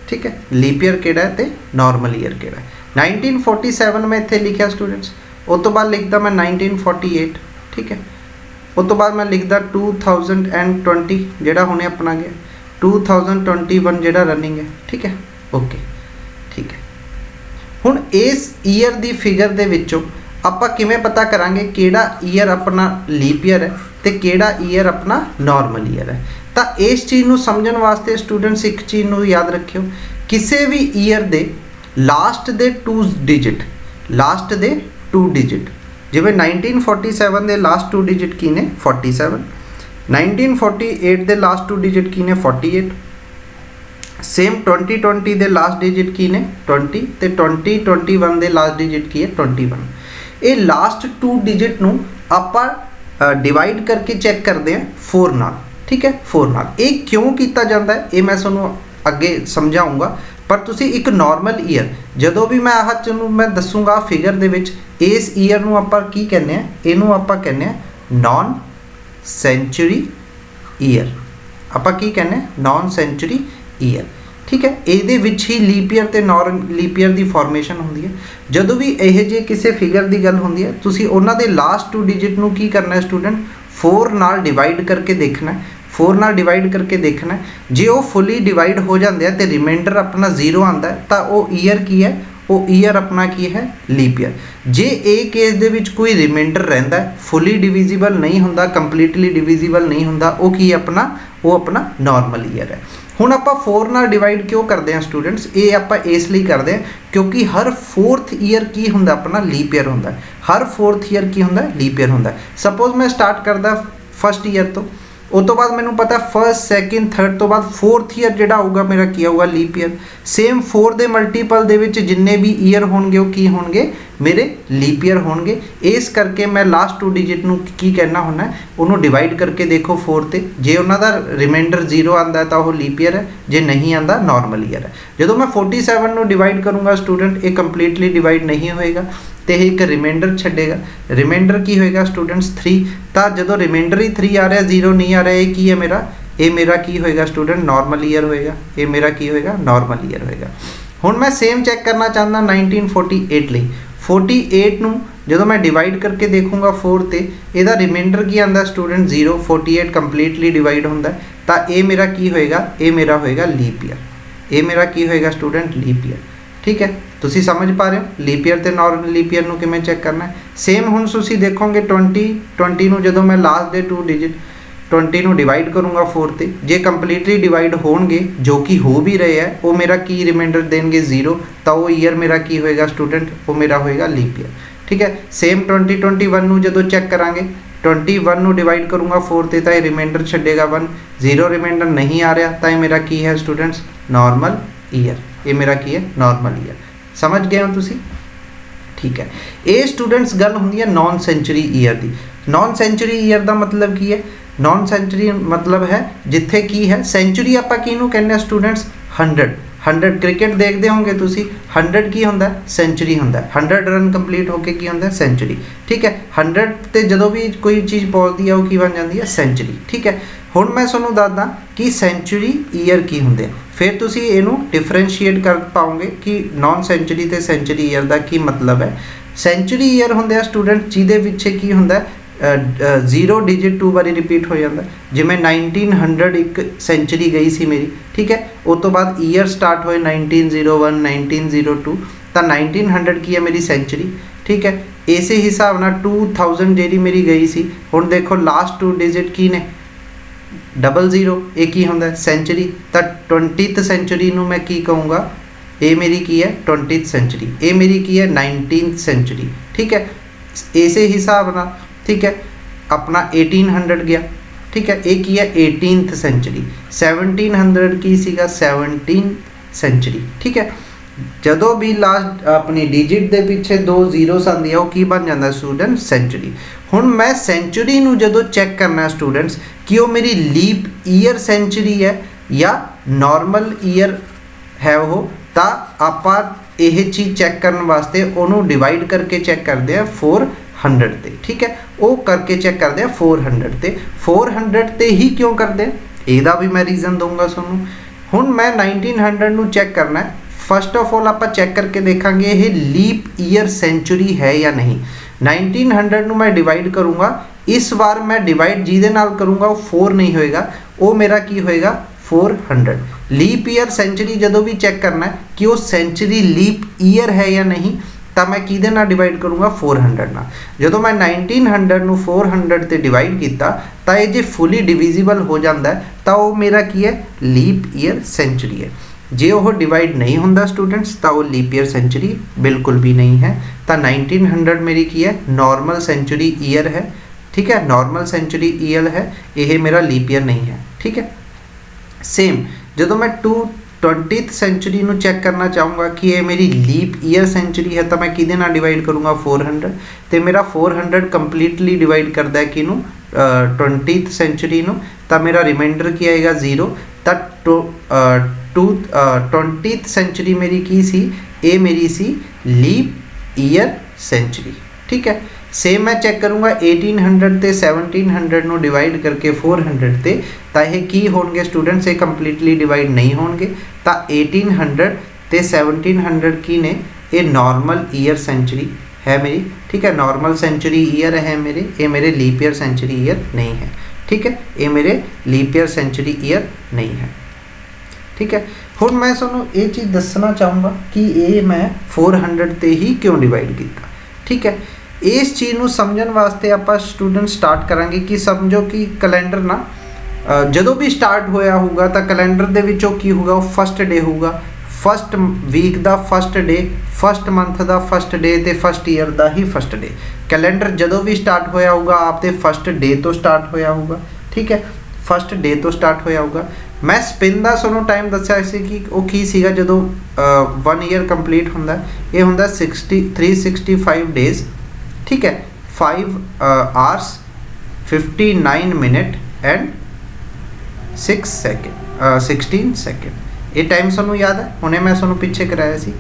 ठीक है, लीप ईयर किहड़ा ते नॉर्मल ईयर किहड़ा। 1947 में इत्थे लिखा स्टूडेंट्स, उस तो बाद लिखदा मैं 1948। ठीक है, उस तो बाद मैं लिखदा 2020 जिहड़ा हुणे अपना गया, 2021 जिहड़ा रनिंग है। ठीक है, ओके ठीक है। हुण इस ईयर दी फिगर दे विचों आपां किवें पता करांगे किहड़ा ईयर अपना लीप ईयर है ते किहड़ा ईयर अपना नॉर्मल ईयर है? तो इस चीज़ नूं समझण वास्ते स्टूडेंट्स एक चीज़ नूं याद रखियो, किसी भी ईयर दे लास्ट दे 2 डिजिट, लास्ट दे 2 डिजिट, जिवें 1947 दे लास्ट 2 डिजिट की ने 47, 1948 दे लास्ट 2 डिजिट की ने 48, सेम 2020 दे लास्ट डिजिट की ने 20 ते 2021 दे लास्ट डिजिट की है 21। ये लास्ट 2 डिजिट नूं आपां डिवाइड करके चैक करते हैं 4 नाल। ठीक है, 4 नाल। ये क्यों किया जाता है ये मैं तुहानूं अगे समझाऊँगा, पर तुसी एक नॉर्मल ईयर जदों भी मैं आह चीज़ मैं दसूँगा फिगर दे विच, इस ईयर नूं आपां की कहने हैं, इनू आपां कहने हैं नॉन सेंचुरी ईयर। आपां की कहने हैं नॉन सेंचुरी ईयर। ठीक है, ये ही लीप ईयर ते नॉन लीप ईयर की फॉर्मेशन होंदी है। जदों भी यह जे किसी फिगर की गल होंदी है, तुसी उन्हां दे लास्ट 2 डिजिट नूं की करना है स्टूडेंट, 4 नाल डिवाइड करके देखना है, 4 नाल डिवाइड करके देखना है। जे वो फुली डिवाइड हो जाते हैं तो रिमाइंडर अपना 0 आता है, तो वो ईयर की है, वो ईयर अपना की है लीप ईयर। जे ए केस दे विच कोई रिमाइंडर रहिंदा है, फुली डिविजिबल नहीं होंदा, कंप्लीटली डिविजिबल नहीं होंदा, वो की अपना, वो अपना नॉर्मल ईयर है। हुण आपां 4 नाल डिवाइड क्यों करते हैं स्टूडेंट्स, ये आपां इसलिए करते हैं क्योंकि हर 4th ईयर की होंदा अपना लीप ईयर होंदा है, हर 4th ईयर की होंदा लीप ईयर होंदा है। सपोज मैं स्टार्ट करदा 1st ईयर तो, उस तो बाद मैनू पता 1st 2nd 3rd तो बाद 4th ईयर जिहड़ा होगा मेरा की होगा लीप ईयर। सेम 4 दे मल्टीपल दे विच जिन्ने भी ईयर होणगे वो की होणगे मेरे लीप ईयर होणगे। इस करके मैं लास्ट 2 डिजिट नूं की कहना होना है, उन्होंने डिवाइड करके देखो 4 ते, जे उन्हां दा रिमाइंडर 0 आंदा है तो वो लीप ईयर है, जे नहीं आंदा नॉर्मल ईयर है। जदों मैं 47 नूं डिवाइड करूँगा स्टूडेंट, ये कंप्लीटली डिवाइड नहीं होएगा तो एक रिमाइंडर छड्डेगा, रिमाइंडर की होएगा स्टूडेंट्स 3। तो जदों रिमाइंडर ही 3 आ रहा है, 0 नहीं आ रहा है, ये की है मेरा, ये मेरा की होएगा स्टूडेंट नॉर्मल ईयर होएगा, ये मेरा की होएगा नॉर्मल ईयर होएगा। हुण मैं सेम चैक करना चाहता 1948 लई, 48 नूं जदों मैं डिवाइड करके देखूँगा 4 ते, इहदा रिमाइंडर की आंदा स्टूडेंट 0, 48 कंप्लीटली डिवाइड होंदा है, तो ये मेरा की होएगा, ये मेरा होएगा लीप ईयर, ये मेरा की होएगा स्टूडेंट लीप ईयर। ठीक है, तुसी समझ पा रहे हो लीप ईयर ते नॉर्मल लीप ईयर नूं किवें चैक करना है। सेम हुण तुसी देखोगे 20 नूं जदों मैं लास्ट दे 2 डिजिट 20 नूं डिवाइड करूँगा 4 ते, जे कंप्लीटली डिवाइड होणगे जो कि हो भी रहे हैं, वो मेरा की रिमाइंडर देंगे 0, तो वो ईयर मेरा की होएगा स्टूडेंट, वो मेरा होएगा लीप ईयर। ठीक है, सेम 2021 नूं जदों चैक करांगे 21 नूं डिवाइड करूँगा 4 ते, तो ये रिमाइंडर छड्डेगा 1, 0 रिमाइंडर नहीं आ रहा, तो ये मेरा की है स्टूडेंट्स नॉर्मल ईयर, ये मेरा की है नॉर्मल ईयर। समझ गए हो तुसी? ठीक है, ये स्टूडेंट्स गल होंदी है नॉन सेंचुरी ईयर की। नॉन सेंचुरी ईयर का मतलब की है, नॉन सेंचुरी मतलब है जिथे की है सेंचुरी आपां किहनूं कहने हैं स्टूडेंट्स 100 क्रिकेट देखते होंगे तुसी, 100 की होंदा है सेंचुरी होंदा है, 100 रन कंप्लीट होके की होंदा है सेंचुरी। ठीक है, 100 ते जदों भी कोई चीज़ पहुंचती है वो की बन जाती है सेंचुरी। ठीक है, हुण मैं तुहानूं दसदा कि सेंचुरी ईयर की होंदे हैं, फिर तुसी इहनूं डिफरेंशिएट कर पाओगे कि नॉन सेंचुरी ते सेंचुरी ईयर का की मतलब है। सेंचुरी ईयर होंदे आ स्टूडेंट जिहदे विच की होंदा है 0 डिजिट 2 बारी रिपीट हो जाता है, जिमें 1900 एक सेंचुरी गई सी मेरी। ठीक है, उस तो बाद ईयर स्टार्ट होए 1901 1902, तो 1900 की है मेरी सेंचुरी। ठीक है, इस हिसाब नाल 2000 जी मेरी गई सी। हुण देखो लास्ट 2 डिजिट की ने 00, ये की होंदा सेंचुरी, तो 20th सेंचुरी नूं मैं की कहूँगा ये मेरी की है 20th सेंचुरी, ये मेरी की है 19th सेंचुरी, ठीक है। इसे हिसाब ना, ठीक है, अपना 1800 गया, ठीक है। एक की है 18th सेंचुरी, 1700 की सीगा 17th सेंचुरी, ठीक है। ਜਦੋਂ भी लास्ट अपनी डिजिट ਦੇ ਪਿੱਛੇ 2 ਜ਼ੀਰੋਸ ਆਉਂਦੀ ਆ ਉਹ ਕੀ ਬਣ ਜਾਂਦਾ ਸਟੂਡੈਂਟ ਸੈਂਚੁਰੀ। ਹੁਣ ਮੈਂ ਸੈਂਚੁਰੀ ਨੂੰ ਜਦੋਂ ਚੈੱਕ ਕਰਨਾ ਸਟੂਡੈਂਟਸ ਕਿ ਉਹ ਮੇਰੀ ਲੀਪ ਈਅਰ ਸੈਂਚੁਰੀ ਹੈ ਜਾਂ ਨਾਰਮਲ ਈਅਰ ਹੈ ਉਹ, ਤਾਂ ਆਪਾਂ ਇਹ ਚੀਜ਼ ਚੈੱਕ ਕਰਨ ਵਾਸਤੇ ਉਹਨੂੰ ਡਿਵਾਈਡ ਕਰਕੇ ਚੈੱਕ ਕਰਦੇ ਆ 400 ਤੇ, ਠੀਕ ਹੈ। ਉਹ ਕਰਕੇ ਚੈੱਕ ਕਰਦੇ ਆ 400 ਤੇ। 400 ਤੇ ਹੀ ਕਿਉਂ ਕਰਦੇ ਆ ਇਹਦਾ ਵੀ ਮੈਂ ਰੀਜ਼ਨ ਦਊਂਗਾ ਤੁਹਾਨੂੰ। ਹੁਣ ਮੈਂ 1900 ਨੂੰ ਚੈੱਕ ਕਰਨਾ ਹੈ। फस्ट ऑफ ऑल आप चैक करके देखा ये लीप ईयर सेंचुरी है या नहीं। 1900 ਨੂੰ मैं डिवाइड करूँगा, इस बार मैं डिवाइड ਜਿਹਦੇ ਨਾਲ करूँगा वो 4 नहीं होएगा, वो मेरा की होएगा 400। लीप ईयर सेंचुरी ਜਦੋਂ भी चेक करना है कि वो सेंचुरी लीप ईयर है या नहीं, ਤਾਂ मैं ਕਿਹਦੇ ਨਾਲ डिवाइड करूँगा 400 ਨਾਲ। ਜਦੋਂ मैं 1900 ਨੂੰ 400 ਤੇ डिवाइड ਕੀਤਾ ਤਾਂ ਇਹ ਜੇ ਫੁੱਲੀ डिविजिबल हो ਜਾਂਦਾ है ਤਾਂ ਉਹ ਮੇਰਾ ਕੀ ਹੈ लीप ईयर सेंचुरी है। जे वो डिवाइड नहीं होंदा स्टूडेंट्स तो वो लीप ईयर सेंचुरी बिल्कुल भी नहीं है। तो 1900 मेरी की है नॉर्मल सेंचुरी ईयर है, ठीक है, नॉर्मल सेंचुरी ईयर है, ये मेरा लीप ईयर नहीं है, ठीक है। सेम जो मैं 20th सेंचुरी ਨੂੰ चेक करना चाहूँगा कि ये मेरी लीप ईयर सेंचुरी है तो मैं किहदे नाल डिवाइड करूँगा 400 तो मेरा 400 कंप्लीटली डिवाइड करता है किनू 20th सेंचुरी ਨੂੰ, तो मेरा रिमाइंडर की आएगा 0। तो 20th सेंचुरी मेरी की सी, ये मेरी सी लीप ईयर सेंचुरी, ठीक है। सेम मैं चेक करूँगा 1800 ते 1700 ਨੂੰ डिवाइड करके 400 ते, तो ये की होंगे स्टूडेंट्स, ये कंप्लीटली डिवाइड नहीं होंगे। तो 1800 ते 1700 की ने ये नॉर्मल ईयर सेंचुरी है मेरी, ठीक है, नॉर्मल सेंचुरी ईयर है मेरे, ये मेरे लीप ईयर सेंचुरी ईयर नहीं है, ठीक है, ये मेरे लीप ईयर सेंचुरी ईयर नहीं है, ठीक है। हुण मैं तुहानूं ये चीज़ दसना चाहूँगा कि ये मैं 400 ते ही क्यों डिवाइड किया, ठीक है। इस चीज़ नूं समझण वास्ते आपां स्टूडेंट स्टार्ट करांगे कि समझो कि कैलेंडर ना जदों भी स्टार्ट होया होगा तो कैलेंडर दे विचों की होगा वो फस्ट डे होगा, फस्ट वीक का फस्ट डे, फस्ट मंथ का फस्ट डे तो फस्ट ईयर का ही फस्ट डे। कैलेंडर जदों भी स्टार्ट होया होगा आपके फस्ट डे तो स्टार्ट होया होगा, ठीक है, फस्ट डे तो स्टार्ट होया होगा। मैं स्पिन का सोनू टाइम दस्या सी कि वो की सीगा जदों 1 ईयर कंप्लीट होंदा, ये होंदा 365 डेज, ठीक है, 5 hours 59 मिनट एंड 16 सेकेंड। ये टाइम सानू याद है, हुणे मैं सानू पिछे कराया सी।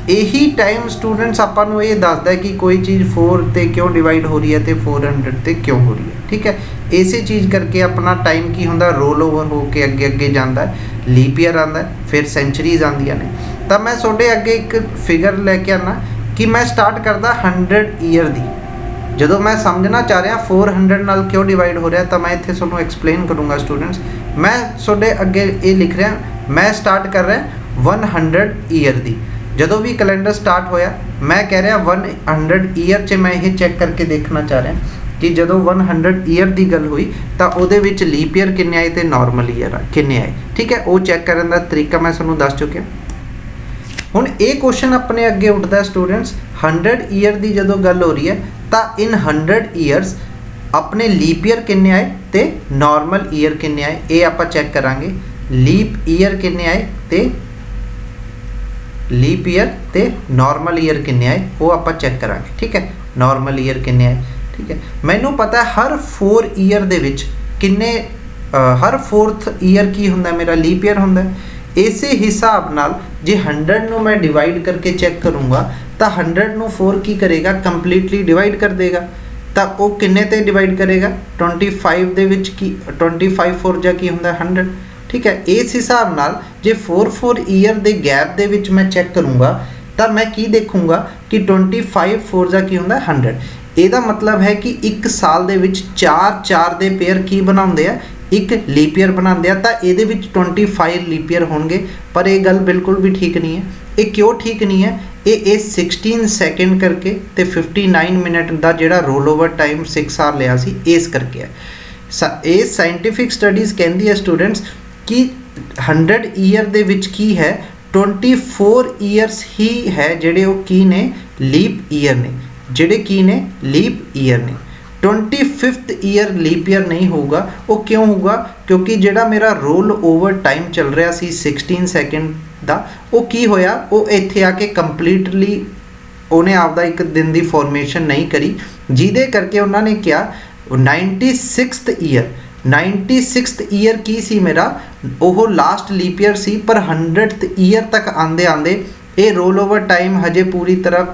यही टाइम स्टूडेंट्स आपां नूं ये दसदा है कि कोई चीज़ 4 ते क्यों डिवाइड हो रही है तो 400 ते क्यों हो रही है, ठीक है। इसे चीज़ करके अपना टाइम की होंदा रोल ओवर हो के अगे अगे जाता है, लीप ईयर आता है, फिर सेंचुरीज आंदियां ने। तो मैं तुहाडे अगे एक फिगर लैके आना कि मैं स्टार्ट करदा 100 ईयर दी। जदों मैं समझना चाह रहा 400 नाल क्यों डिवाइड हो रहा तो मैं इत्थे तुहानूं एक्सप्लेन करूँगा स्टूडेंट्स। मैं तुहाडे अगे ये लिख रहा, मैं स्टार्ट कर रहा 100 ईयर दी। जदों भी कैलेंडर स्टार्ट होया मैं कह रहा 100 ईयर च मैं ये चेक करके देखना चाह रहा कि जदों 100 ईयर की गल हुई तो उहदे विच लीप ईयर किन्ने आए तो नॉर्मल ईयर किन्ने आए, ठीक है। वो चेक करने का तरीका मैं तुहानूं दस चुकिया। हुण ये क्वेश्चन अपने अगे उठता स्टूडेंट्स 100 ईयर की जदों गल हो रही है तो इन 100 ईयर्स अपने लीप ईयर किन्ने आए तो नॉर्मल ईयर किन्ने आए, ये आपां चेक करांगे। लीप ईयर किन्ने आए तो लीप ईयर तो नॉर्मल ईयर किन्ने आए वो आपां चेक करांगे, ठीक है। नॉर्मल ईयर किन्ने आए, ठीक है। मैनू पता है हर 4 ईयर दे विच किन्ने हर 4th ईयर की हुंदा मेरा लीप ईयर हुंदा। इसे हिसाब नाल जे 100 नू मैं डिवाइड करके चेक करूँगा तो 100 नू 4 की करेगा कंप्लीटली डिवाइड कर देगा। तो वो किन्ने ते डिवाइड करेगा 25 दे विच की 25 4 जा की हुंदा 100, ठीक है। इस हिसाब नाल जे 4 ईयर दे गैप दे विच मैं चेक करूँगा तो मैं की देखूँगा कि 25 4 जा की हुंदा 100। ਇਹਦਾ मतलब है कि एक साल ਦੇ ਵਿੱਚ 4 ਦੇ पेयर की बनाते हैं, एक लीप ईयर बनाते हैं, तो ये 25 लीप ईयर होंगे। पर यह गल बिल्कुल भी ठीक नहीं है। ये क्यों ठीक नहीं है, ये 16 सैकेंड करके तो 59 मिनट का जोड़ा रोल ओवर टाइम 6 आवर लिया सी इस करके है। ये साइंटिफिक स्टडीज़ कहती है स्टूडेंट्स कि 100 ईयर दे विच की है 24 ਈਅਰਸ ਹੀ ਹੈ ਜਿਹੜੇ ਉਹ ਕੀ ਨੇ ਲੀਪ ਈਅਰ ਨੇ, ਜਿਹੜੇ ਕੀ ਨੇ ਲੀਪ ਈਅਰ ਨੇ। 25th ਈਅਰ ਲੀਪ ਈਅਰ ਨਹੀਂ ਹੋਊਗਾ। ਉਹ ਕਿਉਂ ਹੋਊਗਾ? ਕਿਉਂਕਿ ਜਿਹੜਾ ਮੇਰਾ ਰੋਲ ਓਵਰ ਟਾਈਮ ਚੱਲ ਰਿਹਾ ਸੀ 16 ਸੈਕਿੰਡ ਦਾ, ਉਹ ਕੀ ਹੋਇਆ, ਉਹ ਇੱਥੇ ਆ ਕੇ ਕੰਪਲੀਟਲੀ ਉਹਨੇ ਆਪਦਾ ਇੱਕ ਦਿਨ ਦੀ ਫਾਰਮੇਸ਼ਨ ਨਹੀਂ ਕਰੀ, ਜਿਹਦੇ ਕਰਕੇ ਉਹਨਾਂ ਨੇ ਕਿਹਾ 96th ਈਅਰ 96th ਈਅਰ ਕੀ ਸੀ ਮੇਰਾ, ਉਹ ਲਾਸਟ ਲੀਪ ਈਅਰ ਸੀ, ਪਰ 100th ਈਅਰ ਤੱਕ ਆਉਂਦੇ ਆਉਂਦੇ ਇਹ ਰੋਲ ਓਵਰ ਟਾਈਮ ਹਜੇ ਪੂਰੀ ਤਰ੍ਹਾਂ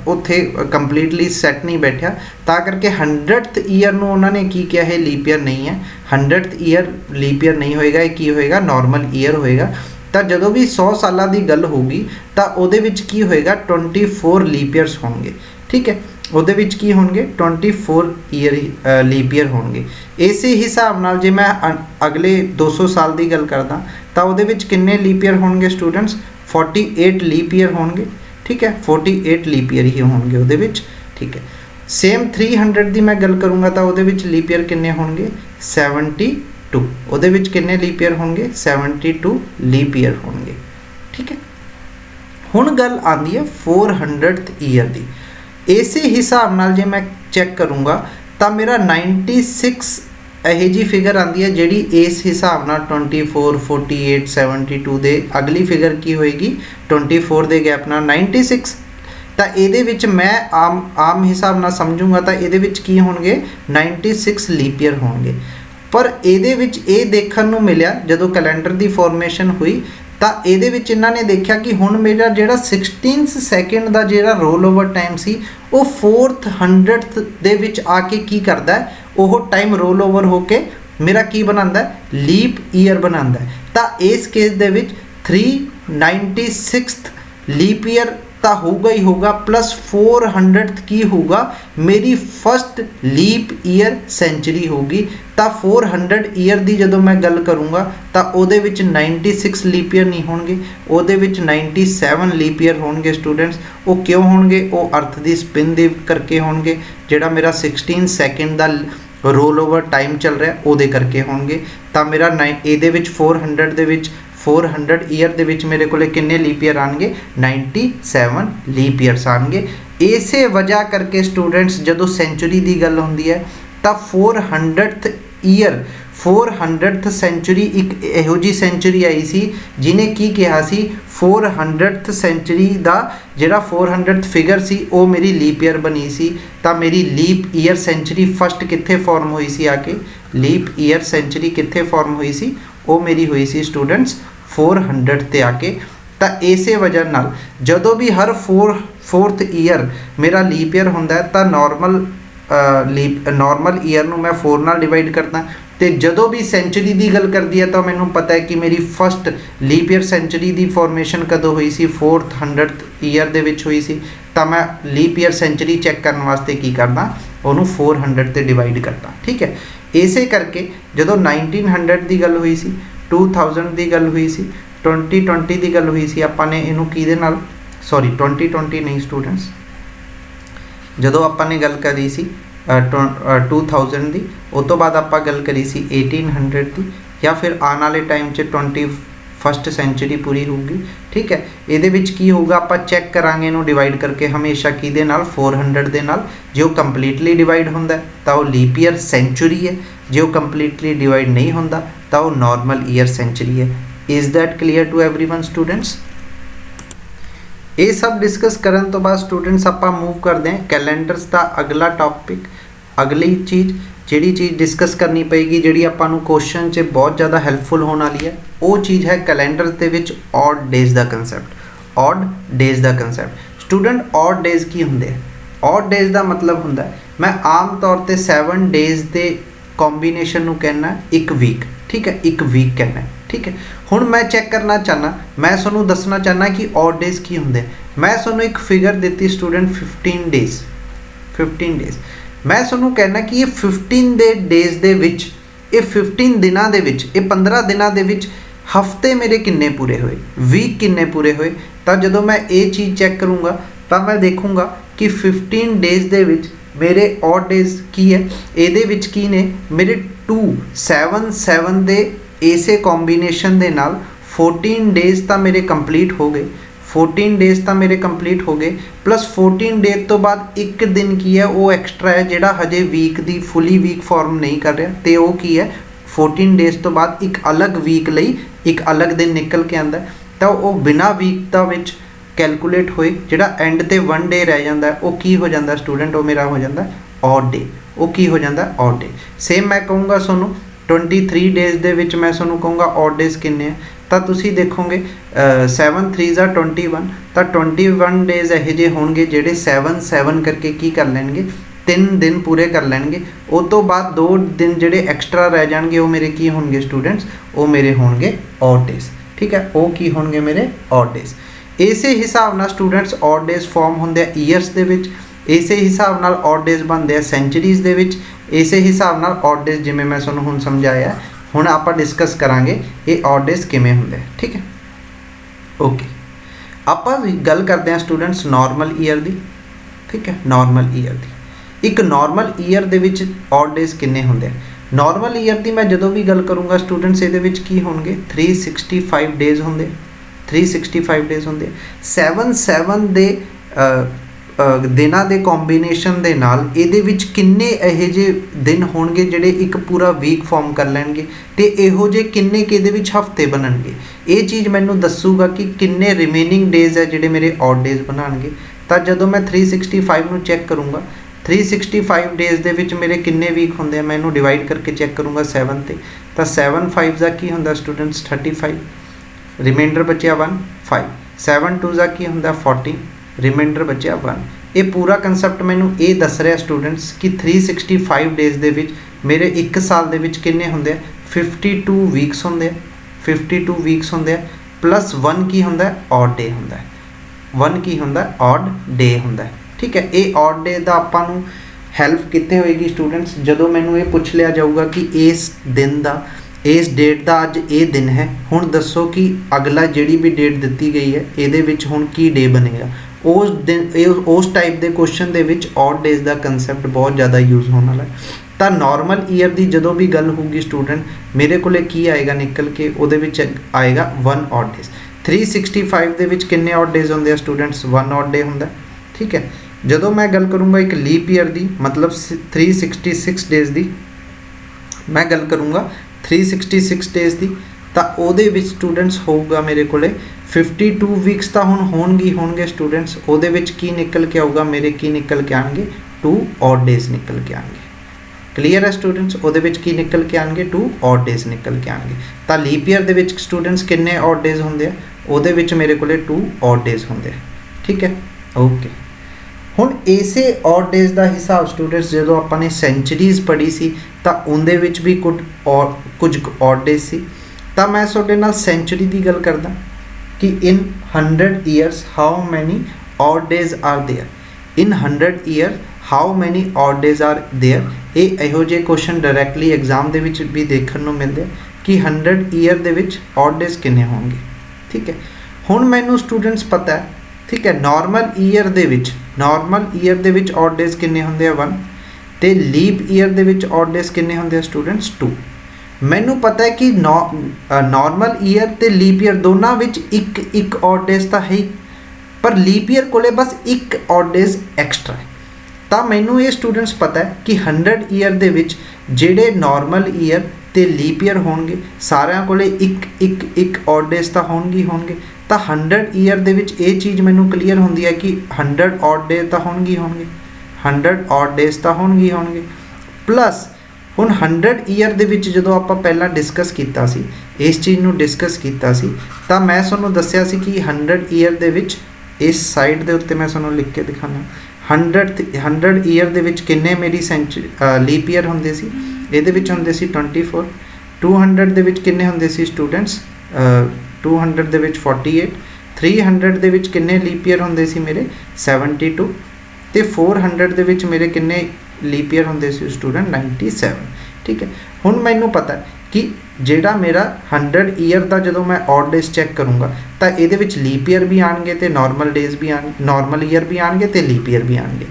ਉੱਥੇ ਕੰਪਲੀਟਲੀ ਸੈੱਟ ਨਹੀਂ ਬੈਠਿਆ, ਤਾਂ ਕਰਕੇ 100th ਈਅਰ ਨੂੰ ਉਹਨਾਂ ਨੇ ਕੀ ਕਿਹਾ, ਇਹ ਲੀਪ ਈਅਰ ਨਹੀਂ ਹੈ, 100th ਈਅਰ ਲੀਪ ਈਅਰ ਨਹੀਂ ਹੋਏਗਾ, ਇਹ ਕੀ ਹੋਏਗਾ, ਨਾਰਮਲ ਈਅਰ ਹੋਏਗਾ। ਤਾਂ ਜਦੋਂ ਵੀ 100 ਸਾਲਾਂ ਦੀ ਗੱਲ ਹੋਊਗੀ ਤਾਂ ਉਹਦੇ ਵਿੱਚ ਕੀ ਹੋਏਗਾ, 24 ਲੀਪ ਈਅਰਸ ਹੋਣਗੇ। ਠੀਕ ਹੈ, ਉਹਦੇ ਵਿੱਚ ਕੀ ਹੋਣਗੇ, 24 ਈਅਰ ਲੀਪ ਈਅਰ ਹੋਣਗੇ। ਇਸੇ ਹਿਸਾਬ ਨਾਲ ਜੇ ਮੈਂ ਅਗਲੇ 200 ਸਾਲ ਦੀ ਗੱਲ ਕਰਦਾ ਤਾਂ ਉਹਦੇ ਵਿੱਚ ਕਿੰਨੇ ਲੀਪ ਈਅਰ ਹੋਣਗੇ ਸਟੂਡੈਂਟਸ, 48 ਲੀਪ ਈਅਰ ਹੋਣਗੇ। ਠੀਕ ਹੈ, 48 ਲੀਪ ਈਅਰ ਹੀ ਹੋਣਗੇ ਉਹਦੇ ਵਿੱਚ। ਠੀਕ ਹੈ, ਸੇਮ 300 ਦੀ ਮੈਂ ਗੱਲ ਕਰੂੰਗਾ ਤਾਂ ਉਹਦੇ ਵਿੱਚ ਲੀਪ ਈਅਰ ਕਿੰਨੇ ਹੋਣਗੇ, 72। ਉਹਦੇ ਵਿੱਚ ਕਿੰਨੇ ਲੀਪ ਈਅਰ ਹੋਣਗੇ, 72 ਲੀਪ ਈਅਰ ਹੋਣਗੇ। ਠੀਕ ਹੈ, ਹੁਣ ਗੱਲ ਆਉਂਦੀ ਹੈ 400th ਈਅਰ ਦੀ। ਇਸੇ ਹਿਸਾਬ ਨਾਲ ਜੇ ਮੈਂ ਚੈੱਕ ਕਰੂੰਗਾ ਤਾਂ ਮੇਰਾ 96 ਇਹੋ ਜਿਹੀ ਫਿਗਰ ਆਉਂਦੀ ਹੈ ਜਿਹੜੀ ਇਸ ਹਿਸਾਬ ਨਾਲ 24 48 72 ਦੇ ਅਗਲੀ ਫਿਗਰ ਕੀ ਹੋਏਗੀ, 24 ਦੇ ਗੈਪ ਨਾਲ 96। ਤਾਂ ਇਹਦੇ ਵਿੱਚ ਮੈਂ ਆਮ ਹਿਸਾਬ ਨਾਲ ਸਮਝੂੰਗਾ ਤਾਂ ਇਹਦੇ ਵਿੱਚ ਕੀ ਹੋਣਗੇ, 96 ਲੀਪ ਈਅਰ ਹੋਣਗੇ। ਪਰ ਇਹਦੇ ਵਿੱਚ ਇਹ ਦੇਖਣ ਨੂੰ ਮਿਲਿਆ ਜਦੋਂ ਕੈਲੰਡਰ ਦੀ ਫਾਰਮੇਸ਼ਨ ਹੋਈ ਤਾਂ ਇਹਦੇ ਵਿੱਚ ਇਹਨਾਂ ਨੇ ਦੇਖਿਆ ਕਿ ਹੁਣ ਮੇਰਾ ਜਿਹੜਾ 16th ਸੈਕਿੰਡ ਦਾ ਜਿਹੜਾ ਰੋਲ ਓਵਰ ਟਾਈਮ ਸੀ ਉਹ 400th ਦੇ ਵਿੱਚ ਆ ਕੇ ਕੀ ਕਰਦਾ ਹੈ, ਉਹ ਟਾਈਮ ਰੋਲ ਓਵਰ ਹੋ ਕੇ ਮੇਰਾ ਕੀ ਬਣਾਉਂਦਾ, ਲੀਪ ਈਅਰ ਬਣਾਉਂਦਾ। ਤਾਂ ਇਸ ਕੇਸ ਦੇ ਵਿੱਚ 396th ਲੀਪ ਈਅਰ ਤਾਂ ਹੋਊਗਾ ਹੀ ਹੋਊਗਾ, ਪਲੱਸ 400th ਕੀ ਹੋਊਗਾ, ਮੇਰੀ ਫਸਟ ਲੀਪ ਈਅਰ ਸੈਂਚੁਰੀ ਹੋਊਗੀ। ਤਾਂ 400 ਈਅਰ ਦੀ ਜਦੋਂ ਮੈਂ ਗੱਲ ਕਰੂੰਗਾ ਤਾਂ ਉਹਦੇ ਵਿੱਚ 96 ਲੀਪ ਈਅਰ ਨਹੀਂ ਹੋਣਗੇ, ਉਹਦੇ ਵਿੱਚ 97 ਲੀਪ ਈਅਰ ਹੋਣਗੇ ਸਟੂਡੈਂਟਸ। ਉਹ ਕਿਉਂ ਹੋਣਗੇ, ਉਹ ਅਰਥ ਦੀ ਸਪਿਨ ਦੇ ਕਰਕੇ ਹੋਣਗੇ, ਜਿਹੜਾ ਮੇਰਾ 16 ਸੈਕਿੰਡ ਦਾ ਰੋਲ ਓਵਰ ਟਾਈਮ ਚੱਲ ਰਿਹਾ ਉਹਦੇ ਕਰਕੇ ਹੋਣਗੇ। ਤਾਂ ਮੇਰਾ ਇਹਦੇ ਵਿੱਚ 400 ਦੇ ਵਿੱਚ 400 ਈਅਰ ਦੇ ਵਿੱਚ ਮੇਰੇ ਕੋਲੇ ਕਿੰਨੇ ਲੀਪ ਈਅਰ ਆਣਗੇ, 97 ਲੀਪ ਈਅਰਸ ਆਣਗੇ। ਇਸੇ ਵਜ੍ਹਾ ਕਰਕੇ ਸਟੂਡੈਂਟਸ ਜਦੋਂ ਸੈਂਚੁਰੀ ਦੀ ਗੱਲ ਹੁੰਦੀ ਹੈ ਤਾਂ 400th ਈਅਰ 400th ਸੈਂਚੁਰੀ ਇੱਕ ਇਹੋ ਜਿਹੀ ਸੈਂਚੁਰੀ ਆਈ ਸੀ ਜਿਹਨੇ ਕੀ ਕਿਹਾ ਸੀ, 400th ਸੈਂਚੁਰੀ ਦਾ ਜਿਹੜਾ 400th ਫਿਗਰ ਸੀ ਉਹ ਮੇਰੀ ਲੀਪ ਈਅਰ ਬਣੀ ਸੀ। ਤਾਂ ਮੇਰੀ ਲੀਪ ਈਅਰ ਸੈਂਚੁਰੀ ਫਸਟ ਕਿੱਥੇ ਫਾਰਮ ਹੋਈ ਸੀ, ਆ ਕੇ ਲੀਪ ਈਅਰ ਸੈਂਚੁਰੀ ਕਿੱਥੇ ਫਾਰਮ ਹੋਈ ਸੀ, ਉਹ ਮੇਰੀ ਹੋਈ ਸੀ ਸਟੂਡੈਂਟਸ 400 ਤੇ ਆ ਕੇ। ਤਾਂ ਇਸੇ ਵਜ੍ਹਾ ਨਾਲ ਜਦੋਂ ਵੀ ਹਰ 4th ਈਅਰ ਮੇਰਾ ਲੀਪ ਈਅਰ ਹੁੰਦਾ ਹੈ ਤਾਂ ਨਾਰਮਲ ਈਅਰ ਨੂੰ ਮੈਂ 4 ਨਾਲ ਡਿਵਾਈਡ ਕਰਦਾ। ਤੇ ਜਦੋਂ ਵੀ ਸੈਂਚੁਰੀ ਦੀ ਗੱਲ ਕਰਦੀ ਹੈ ਤਾਂ ਮੈਨੂੰ ਪਤਾ ਹੈ ਕਿ ਮੇਰੀ ਫਸਟ ਲੀਪ ਈਅਰ ਸੈਂਚੁਰੀ ਦੀ ਫਾਰਮੇਸ਼ਨ ਕਦੋਂ ਹੋਈ ਸੀ, 400th ਈਅਰ ਦੇ ਵਿੱਚ ਹੋਈ ਸੀ। ਤਾਂ ਮੈਂ ਲੀਪ ਈਅਰ ਸੈਂਚੁਰੀ ਚੈੱਕ ਕਰਨ ਵਾਸਤੇ ਕੀ ਕਰਦਾ, ਉਹਨੂੰ 400 ਤੇ ਡਿਵਾਈਡ ਕਰਦਾ। ਠੀਕ ਹੈ, ਇਸੇ ਕਰਕੇ ਜਦੋਂ 1900 ਦੀ ਗੱਲ ਹੋਈ ਸੀ, 2000 ਦੀ ਗੱਲ ਹੋਈ ਸੀ, 2020 ਦੀ ਗੱਲ ਹੋਈ ਸੀ, ਆਪਾਂ ਨੇ ਇਹਨੂੰ ਕਿਹਦੇ ਨਾਲ, ਸੌਰੀ 2020 ਨਹੀਂ ਸਟੂਡੈਂਟਸ, ਜਦੋਂ ਆਪਾਂ ਨੇ ਗੱਲ ਕਰੀ ਸੀ 2000 ਦੀ, ਉਸ ਤੋਂ ਬਾਅਦ ਆਪਾਂ ਗੱਲ ਕਰੀ ਸੀ 1800 ਦੀ, ਜਾਂ ਫਿਰ ਆਉਣ ਵਾਲੇ ਟਾਈਮ 'ਚ 21st ਸੈਂਚੁਰੀ ਪੂਰੀ ਹੋਊਗੀ। ਠੀਕ ਹੈ, ਇਹਦੇ ਵਿੱਚ ਕੀ ਹੋਊਗਾ, ਆਪਾਂ ਚੈੱਕ ਕਰਾਂਗੇ ਇਹਨੂੰ ਡਿਵਾਈਡ ਕਰਕੇ ਹਮੇਸ਼ਾ ਕਿਹਦੇ ਨਾਲ, 400 ਦੇ ਨਾਲ। ਜੇ ਉਹ ਕੰਪਲੀਟਲੀ ਡਿਵਾਈਡ ਹੁੰਦਾ ਤਾਂ ਉਹ ਲੀਪ ਈਅਰ ਸੈਂਚੁਰੀ ਹੈ, ਜੇ ਉਹ ਕੰਪਲੀਟਲੀ ਡਿਵਾਈਡ ਨਹੀਂ ਹੁੰਦਾ ਤਾਂ ਉਹ ਨਾਰਮਲ ਈਅਰ ਸੈਂਚੁਰੀ ਹੈ। Is that clear to everyone students? ਇਹ ਸਭ ਡਿਸਕਸ ਕਰਨ ਤੋਂ ਬਾਅਦ ਸਟੂਡੈਂਟਸ ਆਪਾਂ ਮੂਵ ਕਰਦੇ ਹਾਂ ਕੈਲੰਡਰਸ ਦਾ ਅਗਲਾ ਟੌਪਿਕ। ਅਗਲੀ ਚੀਜ਼ ਜਿਹੜੀ ਚੀਜ਼ ਡਿਸਕਸ ਕਰਨੀ ਪਏਗੀ, ਜਿਹੜੀ ਆਪਾਂ ਨੂੰ ਕੁਐਸਚਨ 'ਚ ਬਹੁਤ ਜ਼ਿਆਦਾ ਹੈਲਪਫੁਲ ਹੋਣ ਵਾਲੀ ਹੈ, ਉਹ ਚੀਜ਼ ਹੈ ਕੈਲੰਡਰਸ ਦੇ ਵਿੱਚ ਔਡ ਡੇਜ਼ ਦਾ ਕੰਸੈਪਟ। ਔਡ ਡੇਜ਼ ਦਾ ਕੰਸੈਪਟ ਸਟੂਡੈਂਟ, ਔਡ ਡੇਜ਼ ਕੀ ਹੁੰਦੇ ਆ? ਔਡ ਡੇਜ਼ ਦਾ ਮਤਲਬ ਹੁੰਦਾ, ਮੈਂ ਆਮ ਤੌਰ ਤੇ 7 ਡੇਜ਼ ਦੇ ਕੰਬੀਨੇਸ਼ਨ ਨੂੰ ਕਹਿਣਾ ਇੱਕ ਵੀਕ। ਠੀਕ ਹੈ, ਇੱਕ ਵੀਕ ਕਹਿਣਾ। ਠੀਕ ਹੈ, ਹੁਣ ਮੈਂ ਚੈੱਕ ਕਰਨਾ ਚਾਹਨਾ, ਮੈਂ ਤੁਹਾਨੂੰ ਦੱਸਣਾ ਚਾਹਨਾ ਕਿ ਔਡ ਡੇਜ਼ ਕੀ ਹੁੰਦੇ। ਮੈਂ ਤੁਹਾਨੂੰ ਇੱਕ ਫਿਗਰ ਦਿੱਤੀ ਸਟੂਡੈਂਟ 15 ਡੇਜ਼। ਮੈਂ ਤੁਹਾਨੂੰ ਕਹਿਣਾ ਕਿ ਇਹ 15 ਦੇ ਡੇਜ਼ ਦੇ ਵਿੱਚ, ਇਹ 15 ਦਿਨਾਂ ਦੇ ਵਿੱਚ, ਇਹ 15 ਦਿਨਾਂ ਦੇ ਵਿੱਚ ਹਫਤੇ ਮੇਰੇ ਕਿੰਨੇ ਪੂਰੇ ਹੋਏ, ਵੀਕ ਕਿੰਨੇ ਪੂਰੇ ਹੋਏ। ਤਾਂ ਜਦੋਂ ਮੈਂ ਇਹ ਚੀਜ਼ ਚੈੱਕ ਕਰੂੰਗਾ ਤਾਂ ਮੈਂ ਦੇਖੂੰਗਾ ਕਿ 15 ਡੇਜ਼ ਦੇ ਵਿੱਚ ਮੇਰੇ ਔਡ ਡੇਜ਼ ਕੀ ਹੈ। ਇਹਦੇ ਵਿੱਚ ਕੀ ਨੇ ਮੇਰੇ 2 7 7 ਦੇ ਇਸੇ ਕੰਬੀਨੇਸ਼ਨ ਦੇ ਨਾਲ 14 डेज़ तो मेरे कंप्लीट हो गए, 14 डेज़ तो मेरे कंप्लीट हो गए, प्लस 14 डेज तो बाद एक दिन की है वो एक्सट्रा है जिहड़ा हजे वीक दी फुली वीक फॉर्म नहीं कर रहा, तो वो की है 14 डेज़ तो बाद एक अलग वीक लई एक अलग दिन निकल के आंदा, तो वो बिना वीक दा विच कैलकुलेट होए जिहड़ा एंड ते 1 डे रह जाता है वो की हो जाता स्टूडेंट, वो मेरा हो जाता ऑड डे, वो की हो जाता ऑड डे। सेम मैं कहूँगा सोनू 23 डेज़ दे विच मैं सोनू कहूँगा ऑड डेज़ किन्ने हैं, तो तुसी देखोगे 7 3 जा 21, तो 21 डेज़ यह जे होणगे जिहड़े 7 7 करके की कर लैणगे 3 दिन पूरे कर लैणगे, उस तो बाद 2 दिन जिहड़े एक्सट्रा रह जाणगे वो मेरे की होणगे स्टूडेंट्स, वो मेरे होणगे ऑड डेज़। ठीक है, वो की होणगे मेरे ऑड डेज़। इसे हिसाब नाल स्टूडेंट्स ऑड डेज़ फॉर्म होंदे आ ईयर्स दे विच, इसे हिसाब नाल ऑड डेज़ बनते हैं सेंचुरीज़ दे विच, इसे हिसाब नाल ऑड डेज़ जिवें मैं तुहानूं हुण समझाया, हुण आपां डिस्कस करांगे ये ऑड डेज़ किवें हुंदे। ठीक है, ओके, आपां गल करते हैं स्टूडेंट्स नॉर्मल ईयर दी। ठीक है, नॉर्मल ईयर दी एक नॉर्मल ईयर दे विच ऑड डेज़ किन्ने हुंदे आ। नॉर्मल ईयर दी मैं जदों भी गल करूँगा स्टूडेंट्स ये विच की होणगे 365 डेज़ होंदे, 365 डेज़ होंदे। 7 7 दे दिनां दे कॉम्बीनेशन दे नाल इहदे विच किन्ने इहो जे दिन होणगे जिहड़े एक पूरा वीक फॉर्म कर लैणगे, ते इहो जे किन्ने कि इहदे विच हफ्ते बनणगे, ये चीज़ मैनूं दसूगा कि किन्ने रिमेनिंग डेज़ है जिहड़े मेरे ऑड डेज़ बनाणगे। तां जदों मैं 365 नूं चैक करूँगा 365 डेज़ दे विच मेरे किन्ने वीक होंदे आ, मैं इहनूं डिवाइड करके चैक करूँगा 7 ते, तां 7 5 दा की हुंदा स्टूडेंट्स 35, रिमाइंडर बचिया 1 5, 7 2 ज़ा की हुंदा 40, रिमाइंडर बचिया 1। ये पूरा कंसैप्ट मैनूं ये दस रहा स्टूडेंट्स कि 365 डेज़ दे विच मेरे एक साल दे विच किन्ने हुंदे 52 वीक्स होंदे, 52 वीक्स होंदे, प्लस 1 की हुंदा ऑड डे हुंदा, 1 की हुंदा ऑड डे हुंदा। ठीक है, ये ऑड डे दा आपां नूं हैल्प कित्थे होएगी स्टूडेंट्स, जदों मैनूं ये पुछ लिया जाऊगा कि इस दिन दा इस डेट का अज ये दिन है, हुण दसो कि अगला जिहड़ी भी डेट दित्ती गई है इहदे विच हुण की डे बनेगा, उस दिन उस टाइप के क्वेश्चन दे विच ऑड डेज़ का कंसैप्ट बहुत ज़्यादा यूज़ होने वाला है। तो नॉर्मल ईयर की जदों भी गल होगी स्टूडेंट मेरे को की आएगा निकल के उहदे विच आएगा 1 ऑड डेज़। 365 दे विच किन्ने ऑड डेज़ होंदे स्टूडेंट्स 1 ऑड डे हुंदा। ठीक है, जदों मैं गल करूँगा एक लीप ईयर की मतलब 366 डेज़ की मैं गल करूँगा 366 डेज़ की, तो ਉਹਦੇ ਵਿੱਚ स्टूडेंट्स होगा मेरे को 52 वीक्स तो हुण होणगे स्टूडेंट्स, ਉਹਦੇ ਵਿੱਚ की निकल के आऊगा मेरे की निकल के आएंगे 2 ऑड डेज़ निकल के आएंगे। क्लीयर है स्टूडेंट्स, ਉਹਦੇ ਵਿੱਚ की निकल के आएंगे 2 ऑड डेज़ निकल के आएंगे। तो लीप ईयर ਦੇ ਵਿੱਚ स्टूडेंट्स किन्ने ऑड डेज़ होंदे आ, ਉਹਦੇ ਵਿੱਚ मेरे को 2 ऑड डेज़ होंदे। ठीक है, ओके, हुण इसे ऑड डेज़ का हिसाब स्टूडेंट्स जो आपने सेंचुरीज़ पढ़ी सी तो उनदे विच भी कुछ ऑड डेज़ सी, तो मैं तुहाडे नाल सेंचुरी की गल करदा कि in 100 years how many odd days are there, in 100 year how many odd days are there. ये इहो जे क्वेश्चन डायरैक्टली एग्जाम दे विच भी देखने को मिलते कि 100 ईयर दे विच ऑड डेज़ किन्ने होंगे। ठीक है, हुण मैनूं स्टूडेंट्स पता है, ठीक है, नॉर्मल ईयर दे विच ऑड डेज़ किन्ने होंदे आ 1, ते लीप ईयर दे विच ऑड डेज़ किन्ने होंदे आ स्टूडेंट्स 2। मैनू पता है कि नॉर्मल ईयर ते लीप ईयर दोनों विच एक ऑड डेज़ तो है ही, पर लीप ईयर कोले बस एक ऑड डेज़ एक्सट्रा है। तो मैनू ये स्टूडेंट्स पता है कि 100 ईयर दे विच जेडे नॉर्मल ईयर ते लीप ईयर होणगे सारिਆਂ कोले एक ऑड डेज़ तो होणगे। तो 100 ईयर दे विच ये चीज़ मैनू क्लीयर होंदी है कि 100 ऑड डे तो होणगे, 100 ऑड डेज़ तो होणगे, प्लस हुण 100 ईयर दे विच जदों आपां पहलां डिस्कस कीता सी इस चीज़ नूं डिस्कस कीता सी, तां मैं तुहानूं दस्सिया सी कि 100 ईयर दे विच इस साइड दे उत्ते मैं तुहानूं लिख के दिखाना 100 ईयर दे विच किन्ने मेरी लीप ईयर होंदे सी, इहदे विच होंदे सी 24, 200 दे विच किन्ने होंदे सी स्टूडेंट्स 200 दे विच 48, 300 दे विच किन्ने लीप ईयर होंदे सी मेरे 72, ते 400 दे विच मेरे किन्ने लीप ईयर होंदे सी स्टूडेंट 97। ठीक है, हुण मैनू पता है कि जेड़ा मेरा 100 ईयर का जो मैं ऑड डेज़ चैक करूँगा तो ये लीप ईयर भी आएंगे तो नॉर्मल डेज़ भी नॉर्मल ईयर भी आएंगे तो लीप ईयर भी आएंगे।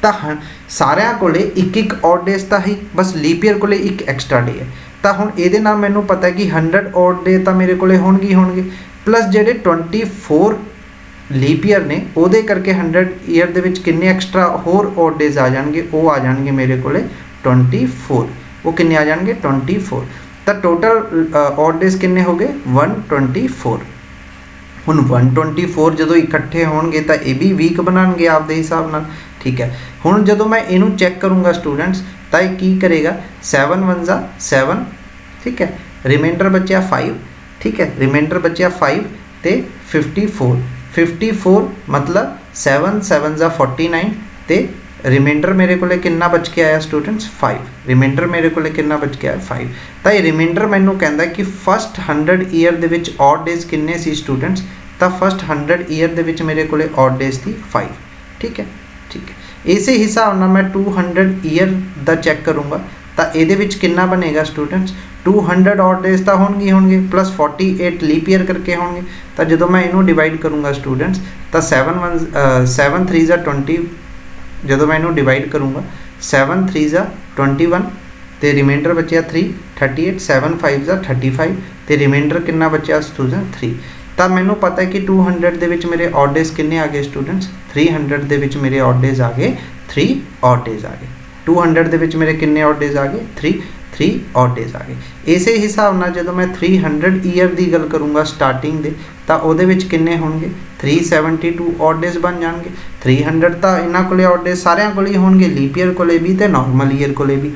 ਤਾਂ ਸਾਰਿਆਂ ਕੋਲੇ ਇੱਕ ਇੱਕ ਔਡ ਡੇਜ਼ ਤਾਂ ਹੀ, ਬਸ ਲੀਪ ਈਅਰ ਕੋਲੇ ਇੱਕ ਐਕਸਟਰਾ ਡੇ ਹੈ। ਤਾਂ ਹੁਣ ਇਹਦੇ ਨਾਲ ਮੈਨੂੰ ਪਤਾ ਕਿ 100 ਔਡ ਡੇ ਤਾਂ ਮੇਰੇ ਕੋਲੇ ਹੋਣਗੇ ਪਲੱਸ ਜਿਹੜੇ 24 ਲੀਪ ਈਅਰ ਨੇ ਉਹਦੇ ਕਰਕੇ 100 ਈਅਰ ਦੇ ਵਿੱਚ ਕਿੰਨੇ ਐਕਸਟਰਾ ਹੋਰ ਔਡ ਡੇਜ਼ ਆ ਜਾਣਗੇ, ਉਹ ਆ ਜਾਣਗੇ ਮੇਰੇ ਕੋਲੇ 24। ਉਹ ਕਿੰਨੇ ਆ ਜਾਣਗੇ 24। ਤਾਂ ਟੋਟਲ ਔਡ ਡੇਜ਼ ਕਿੰਨੇ ਹੋ ਗਏ 124। ਹੁਣ 124 ਜਦੋਂ ਇਕੱਠੇ ਹੋਣਗੇ ਤਾਂ ਇਹ ਵੀ ਵੀਕ ਬਣਨਗੇ ਆਪਦੇ ਹਿਸਾਬ ਨਾਲ, ਠੀਕ ਹੈ। ਹੁਣ ਜਦੋਂ ਮੈਂ ਇਹਨੂੰ ਚੈੱਕ ਕਰੂੰਗਾ ਸਟੂਡੈਂਟਸ ਤਾਂ ਇਹ ਕੀ ਕਰੇਗਾ 7 1 जा 7, ठीक है, रिमाइंडर बचा 5, ठीक है, रिमाइंडर बचा 5 तो 54 मतलब 7 7 जा 49 तो रिमाइंडर मेरे को कितना बच के आया स्टूडेंट्स 5, रिमाइंडर मेरे को कितना बच के आया 5। तो ये रिमाइंडर मैनू कहता कि फस्ट 100 ईयर दे विच ऑड डेज किन्ने सी स्टूडेंट्स, तो फस्ट 100 ईयर दे विच मेरे को ऑड डेज थी 5, ठीक है, ठीक है। इस हिसाब नाल मैं 200 ईयर का चैक करूँगा तो ये कितना बनेगा स्टूडेंट्स 200 ऑड डेज तो होंगे प्लस 48 लीप ईयर करके होंगे। तो जो मैं इनू डिवाइड करूँगा स्टूडेंट्स तो 7 3 जा 20, जो मैं इनू डिवाइड करूँगा 7 3 जा 21 तो रिमाइंडर बचा 3 38, 7 5 जा 35 तो रिमाइंडर कितना बचा स्टूडेंट 3। तो मैनू पता है कि 200 दे विच मेरे ऑड डेज किन्ने आ गए स्टूडेंट्स 300 दे विच मेरे ऑड डेज आ गए 3 ऑड डेज आ गए। 200 दे विच मेरे किन्ने ऑड डेज आ गए 3 ऑड डेज आ गए। इस हिसाब नाल जो मैं 300 ईयर की गल करूँगा स्टार्टिंग दे तो वो किन्ने होंगे 372 ऑड डेज बन जाएंगे। 300 तो इन्हों को ऑड डेज सारिਆਂ ਕੋਲ ही होंगे, लीप ईयर को भी तो नॉर्मल ईयर को भी,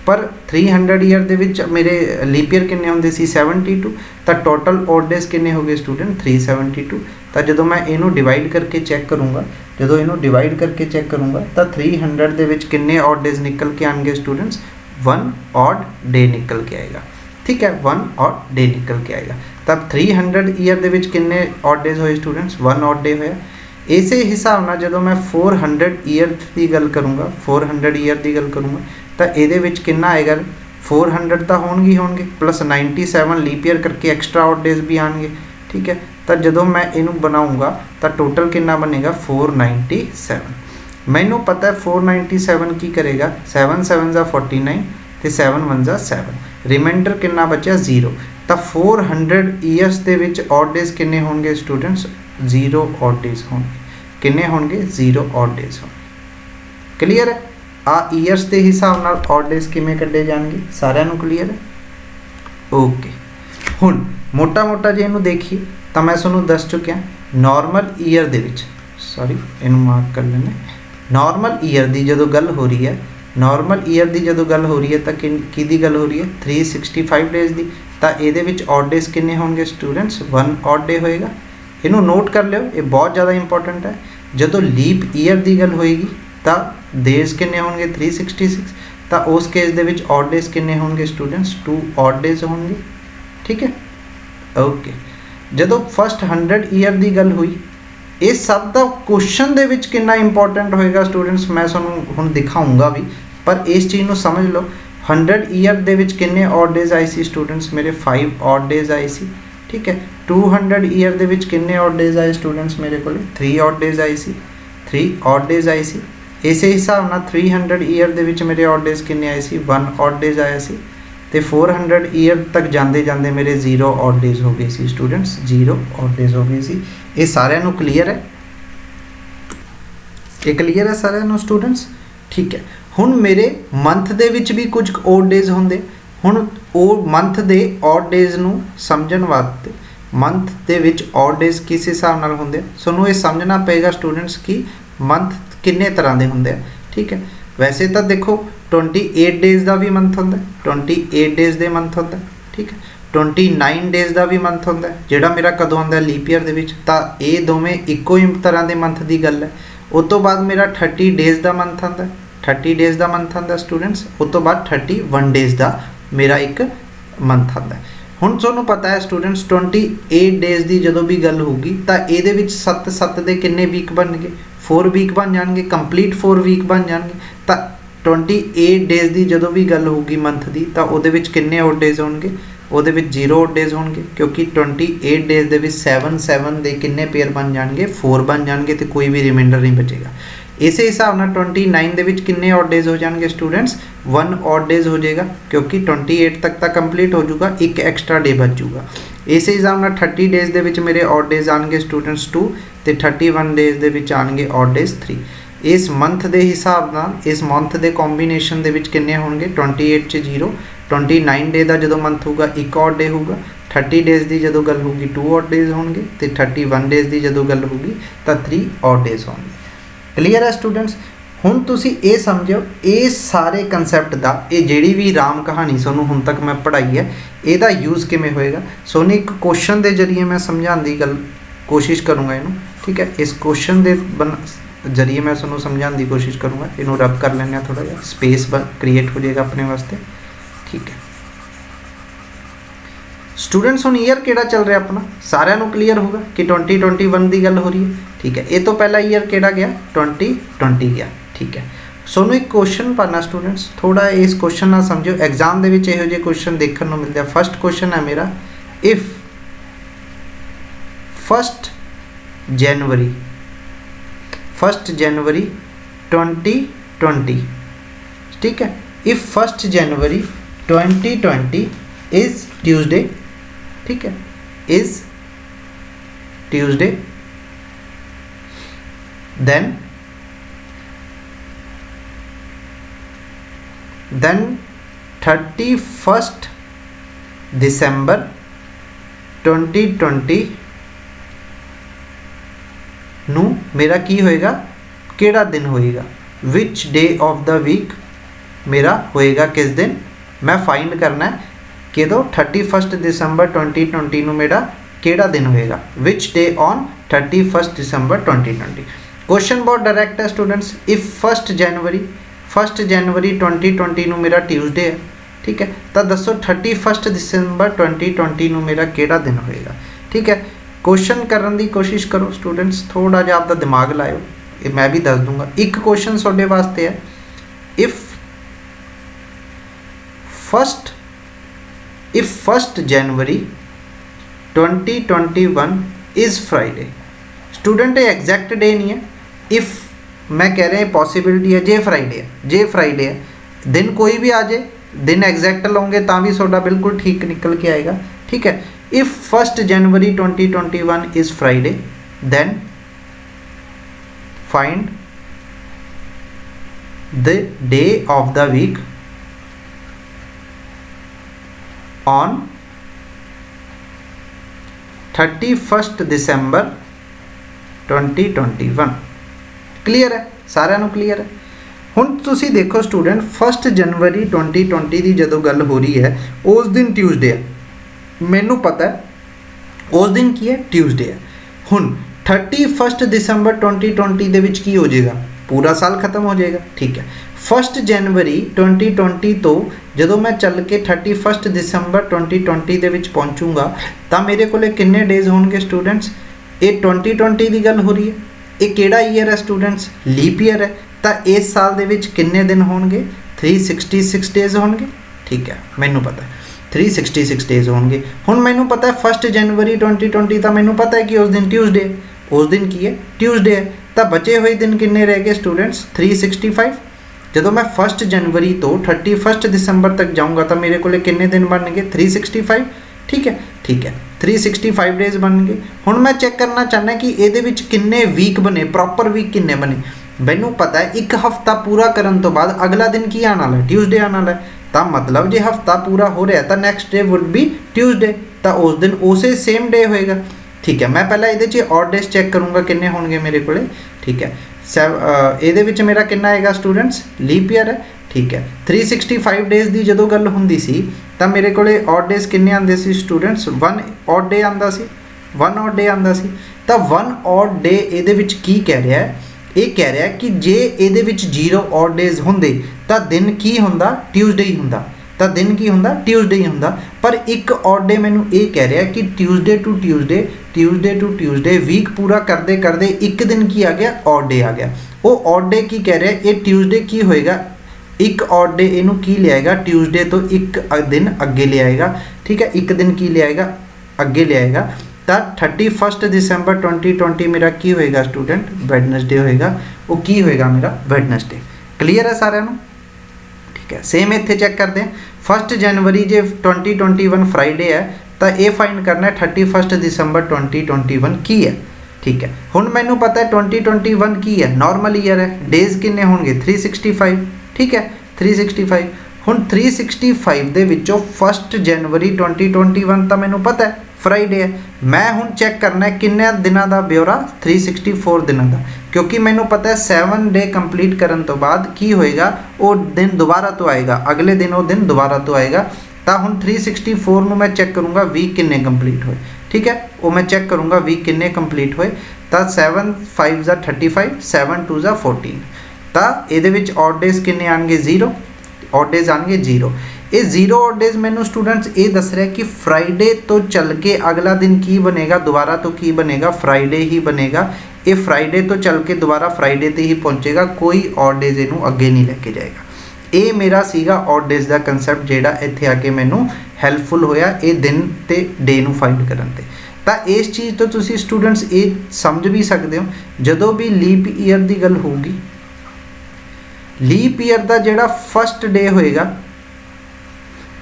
पर 300 ईयर दे विच मेरे लीप ईयर किन्ने होंदे सी 72, तो टोटल ऑड डेज किन्ने हो गए स्टूडेंट 372। तो जो मैं इनू डिवाइड करके चैक करूँगा, जो इनू डिवाइड करके चैक करूँगा तो 300 दे विच किन्ने ऑड डेज निकल के आएंगे स्टूडेंट्स 1 ऑड डे निकल के आएगा, ठीक है, 1 ऑड डे निकल के आएगा। तब 300 ईयर दे विच किन्ने ऑड डेज होए स्टूडेंट्स 1 ऑड डे होया। इस हिसाब नाल जो मैं 400 ईयर की गल करूँगा 400 ईयर की गल करूँगा तो ये कितना आएगा 400 तो होंगे प्लस 97 लीप ईयर करके एक्स्ट्रा ऑड डेज भी आएंगे, ठीक है। तो जो मैं इनू बनाऊँगा तो टोटल कितना बनेगा 497। मैनू पता है 497 की करेगा 7 7 जा 49 तो 7 1 जा 7, रिमाइंडर कितना बचा 0। तो 400 ईयर्स के विच ऑड डेज किन्ने होंगे स्टूडेंट्स 0 ऑड डेज होंगे, किन्ने होंगे 0 ऑड डेज होंगे। क्लीयर है आ ईयर्स के हिसाब नाल ऑड डेज किवें कड्डे जाणगे सारिਆਂ ਨੂੰ क्लीयर है। ओके हुण मोटा मोटा जे इनू देखिए तो मैं तुहानूं दस चुकिया नॉर्मल ईयर दे विच, सॉरी इनू मार्क कर लेने, नॉर्मल ईयर की जो गल हो रही है, नॉर्मल ईयर की जो गल हो रही है तो कि गल हो रही है 365 डेज की। तो ये ऑड डेज किन्ने होंगे स्टूडेंट्स 1 ऑड डे होएगा। इनू नोट कर लियो, ये बहुत ज़्यादा इंपॉर्टेंट है। जो लीप ईयर की गल होएगी तो डेज किन्ने होंगे 366, तो उस केस दे विच ऑड डेज किन्ने होंगे स्टूडेंट्स 2 ऑड डेज होंगे, ठीक है। ओके जो फस्ट 100 ईयर की गल हुई इस सब का क्वेश्चन दे विच कितना इंपॉर्टेंट होएगा स्टूडेंट्स मैं तुहानूं हुण दिखाऊंगा भी, पर इस चीज़ को समझ लो 100 ईयर दे विच किन्ने ऑड डेज आए सी स्टूडेंट्स मेरे 5 ऑड डेज आए सी, ठीक है। 200 ईयर दे विच किन्ने ऑड डेज आए स्टूडेंट्स मेरे को 3 ऑड डेज आए सी, 3 ऑड डेज आए सी। इस हिसाब नाल 300 ईयर दे विच मेरे ऑड डेज किन्ने आए सी 1 ऑड डेज आया सी, तो 400 ईयर तक जाते जाते मेरे 0 ऑड डेज हो गए सी स्टूडेंट्स, 0 ऑड डेज हो गए सी। ये सारिਆਂ ਨੂੰ क्लीयर है, ये क्लीयर है सारिਆਂ ਨੂੰ स्टूडेंट्स, ठीक है। हुण मेरे मंथ दे विच भी कुछ ऑड डेज होंदे, हुण वो मंथ दे ऑड डेज नूं समझण वास्ते मंथ दे विच ऑड डेज किस हिसाब नाल होंदे तुहानूं ये समझना पेगा स्टूडेंट्स कि मंथ किन्ने तरह के होंदे, ठीक है। वैसे तो देखो 28 डेज का भी मंथ होंदा, 28 डेज दे मंथ होंदा, ठीक है। 29 डेज का भी मंथ होंदा जिहड़ा मेरा कदों आंदा लीप ईयर दे विच, तां ये दोवें इक्को ही तरह के मंथ की गल है। उस तो बाद मेरा 30 डेज का मंथ आंदा, 30 डेज का मंथ आंदा स्टूडेंट्स, उस तो बाद 31 डेज का मेरा एक मंथ आंदा। हुण तुहानूं पता है स्टूडेंट्स 28 डेज की जो भी गल होगी तो ये 7 7 के किन्ने वीक बन गए 4 वीक बन जाएंगे, कंप्लीट 4 वीक बन जाएंगे। तो 28 डेज की जो भी गल होगी मंथ की तो वो किन्ने ऑड डेज होंगे ਉਹਦੇ ਵਿੱਚ 0 ऑड डेज होंगे क्योंकि 28 डेज ਦੇ ਵਿੱਚ 7 ਦੇ ਕਿੰਨੇ ਪੇਅਰ ਬਣ ਜਾਣਗੇ 4 ਬਣ ਜਾਣਗੇ ਤੇ ਕੋਈ ਵੀ ਰਿਮਾਈਂਡਰ ਨਹੀਂ ਬਚੇਗਾ। ਇਸੇ ਹਿਸਾਬ ਨਾਲ 29 ਦੇ ਵਿੱਚ ਕਿੰਨੇ ऑड डेज ਹੋ ਜਾਣਗੇ ਸਟੂਡੈਂਟਸ 1 ऑड डेज ਹੋ ਜਾਏਗਾ क्योंकि 28 तक ਤਾਂ ਕੰਪਲੀਟ ਹੋ ਜਾਊਗਾ, ਇੱਕ ਐਕਸਟਰਾ ਡੇ ਬਚ ਜਾਊਗਾ। ਇਸੇ ਹਿਸਾਬ ਨਾਲ 30 डेज ਦੇ ਵਿੱਚ ਮੇਰੇ ऑड डेज ਆਣਗੇ ਸਟੂਡੈਂਟਸ 2 ਤੇ 31 डेज ਦੇ ਵਿੱਚ ਆਣਗੇ ऑड डेज 3। इस मंथ के हिसाब नाल इस मंथ के कॉम्बीनेशन दे विच किन्ने होणगे 28 च 0, 29 डे का जो मंथ होगा एक ऑड डे होगा, 30 डेज की जो गल होगी 2 ऑड डेज होंगे तो 31 डेज की जो गल होगी तो 3 ऑड डेज होंगे। क्लीयर है स्टूडेंट्स। हुण तुसी ये समझो ये सारे कंसैप्ट का ये जिहड़ी भी राम कहानी सोनू हुण तक मैं पढ़ाई है ਇਹਦਾ यूज़ किवें होएगा सोनू एक क्वेश्चन के जरिए मैं समझाने की गल कोशिश करूँगा इनू। ठीक है, इस क्वेश्चन के जरिए मैं तुहानूं समझाने की कोशिश करूँगा। इनू रब कर लें थोड़ा जिहा स्पेस क्रिएट हो जाएगा अपने वास्ते। ठीक है स्टूडेंट्स, हुण ईयर किहड़ा चल रहा अपना सारिਆਂ ਨੂੰ क्लीयर होगा कि 2021 की गल हो रही है। ठीक है, ये तो पहला ईयर किहड़ा गया 2020 गया। ठीक है, सोनू एक क्वेश्चन पढ़ना स्टूडेंट्स, थोड़ा इस क्वेश्चन ना समझो एग्जाम दे विच इहो जिहे क्वेश्चन देखने को मिलते हैं। फर्स्ट क्वेश्चन है मेरा, इफ 1 जनवरी 2020, ठीक है, इफ 1 जनवरी 2020 इज ट्यूसडे, ठीक है, इज ट्यूसडे, then 31 December 2020 नू मेरा की होएगा केड़ा दिन होएगा, which day of the week मेरा होएगा किस दिन, मैं फाइंड करना है कि 31 December 2020 नू मेरा केड़ा दिन होएगा, which day on 31 December 2020। Question बहुत डायरेक्ट है स्टूडेंट्स। इफ 1 जनवरी 2020 नू मेरा ट्यूसडे है, ठीक है, तो दसो 31 December 2020 नू मेरा केड़ा दिन होएगा। ठीक है, क्वेश्चन करने की कोशिश करो स्टूडेंट्स, थोड़ा जिहा आपका दिमाग लाओ, ये मैं भी दस दूंगा। एक क्वेश्चन तुहाडे वास्ते है, if 1 January 2021 is Friday. Student ये एग्जैक्ट डे नहीं है, इफ़ मैं कह रहा पॉसिबिलिटी है जे फ्राइडे है, दिन कोई भी आ जाए, दिन एग्जैक्ट लोगे तो भी थोड़ा बिल्कुल ठीक निकल के आएगा। ठीक है, if 1 January 2021 is Friday then find the day of the week on 31 December 2021। Clear है सारिਆਂ ਨੂੰ क्लीयर है। ਹੁਣ ਤੁਸੀਂ देखो स्टूडेंट 1 जनवरी 2020 की जो गल हो रही है उस दिन ट्यूसडे है, मैनू पता है उस दिन की है ट्यूसडे है। हुण 31 December 2020 ਦੇ ਵਿੱਚ ਕੀ ਹੋ ਜਾਏਗਾ, पूरा साल खत्म हो जाएगा। ठीक है, 1 जनवरी 2020 तो ਜਦੋਂ मैं चल के 31 December 2020 ਦੇ ਵਿੱਚ ਪਹੁੰਚੂਗਾ ਤਾਂ ਮੇਰੇ ਕੋਲੇ ਕਿੰਨੇ डेज ਹੋਣਗੇ स्टूडेंट्स, ये 2020 की गल हो रही है, ये केड़ा ईयर है स्टूडेंट्स, लीप ईयर है, तो इस साल दे विच किन्ने दिन होणगे 366 डेज होणगे। ठीक है, मैनू पता है 366 डेज होणगे। हुण मैनू पता है 1 जनवरी 2020 तो मैनू पता है कि उस दिन ट्यूसडे, उस दिन की है ट्यूसडे है, तो बचे हुए दिन किन्ने रह गए स्टूडेंट्स 365। जदों मैं 1 जनवरी तो 31 दिसंबर तक जाऊँगा तो मेरे को किन्ने दिन बनणगे 365। ठीक है, 365 डेज बन गए। हुण मैं चेक करना चाहना कि ये किन्ने वीक बने, प्रॉपर वीक किन्ने बने। मैनू पता है एक हफ्ता पूरा करने तो बाद अगला दिन की आने वाला है, ट्यूसडे आने वाला है, तो मतलब जो हफ्ता पूरा हो रहा है तो next day would be Tuesday, तो उस दिन उसे सेम डे होएगा। ठीक है, मैं पहले ये ऑड डेज चेक करूँगा किन्ने होंगे मेरे को। ठीक है, ये मेरा कितना आएगा स्टूडेंट्स, लीप ईयर है। ठीक है, 365 डेज की जो गल होंदी सी तो मेरे को ऑड डेज किन्ने आंदे सी स्टूडेंट्स, 1 ऑड डे आंदा सी, 1 ऑड डे आंदा सी। तो 1 ऑड डे ये की कह रहा है, ये कह रहा है कि जे ये 0 ऑड डेज होंदे तो दिन की होंदा ट्यूसडे ही होंदा, तो दिन की होंदा ट्यूसडे ही होंदा। पर एक ऑड डे मैनू ये कह रहा है कि ट्यूसडे टू ट्यूसडे वीक पूरा करते करते एक दिन की आ गया ऑड डे आ गया। वो ऑड डे की कह रहा है, ये ट्यूसडे की होएगा एक ऑड डे इनू की ले आएगा, ट्यूसडे तो एक दिन अगे ले आएगा, ठीक है, एक दिन की ले आएगा अगे ले आएगा। तो 31 दिसंबर 2020 मेरा की होएगा स्टूडेंट, वैडनसडे होएगा, वो की होएगा मेरा वैडनसडे। क्लीयर है सारे नू? ठीक है। सेम इत्थे चेक करते हैं, 1 जनवरी जे 2021 फ्राइडे है तो ये फाइंड करना है 31 दिसंबर 2021 की है, ठीक है। हुण मैनू पता है 2021 की है, नॉर्मल ईयर है, डेज किन्ने होंगे 365, ठीक है 365। हुण 365 दे विचों 1 जनवरी 2021 तो मैनू पता है फ्राइडे है, मैं हुण चेक करना है किन्ने दिनों का ब्यौरा 364 दिनों का, क्योंकि मैनू पता है 7 डे कंप्लीट करन तो बाद की होएगा वो दिन दोबारा तो आएगा, अगले दिन वो दिन दोबारा तो आएगा। तो हुण 364 नू मैं चेक करूँगा वीक किन्ने कंप्लीट होए, ठीक है, वो मैं चेक करूँगा वीक किन्ने कंप्लीट होए। तो 7 5 ज़ा 35, 7 2 ज़ा 14, तो ये विच ऑड डेज किन्ने आएंगे 0, ऑड डेज आएंगे 0। ये 0 ऑड डेज मैनू स्टूडेंट्स ये दस रहा है कि फ्राइडे तो चल के अगला दिन की बनेगा, दोबारा तो की बनेगा फ्राइडे ही बनेगा। ये फ्राइडे तो चल के दोबारा फ्राइडे ते ही पहुँचेगा, कोई ऑड डेज इनू अगे नहीं लेके जाएगा। ये मेरा सीगा ऑड डेज का कंसैप्ट जिहड़ा इत्थे आके मैनू हैल्पफुल होया ये दिन ते डे नू फाइंड करन ते। तो इस चीज़ तो तुसी स्टूडेंट्स ये समझ भी सकते हो, जदों भी लीप ईयर की गल होगी, लीप ईयर का जिहड़ा फस्ट डे होएगा,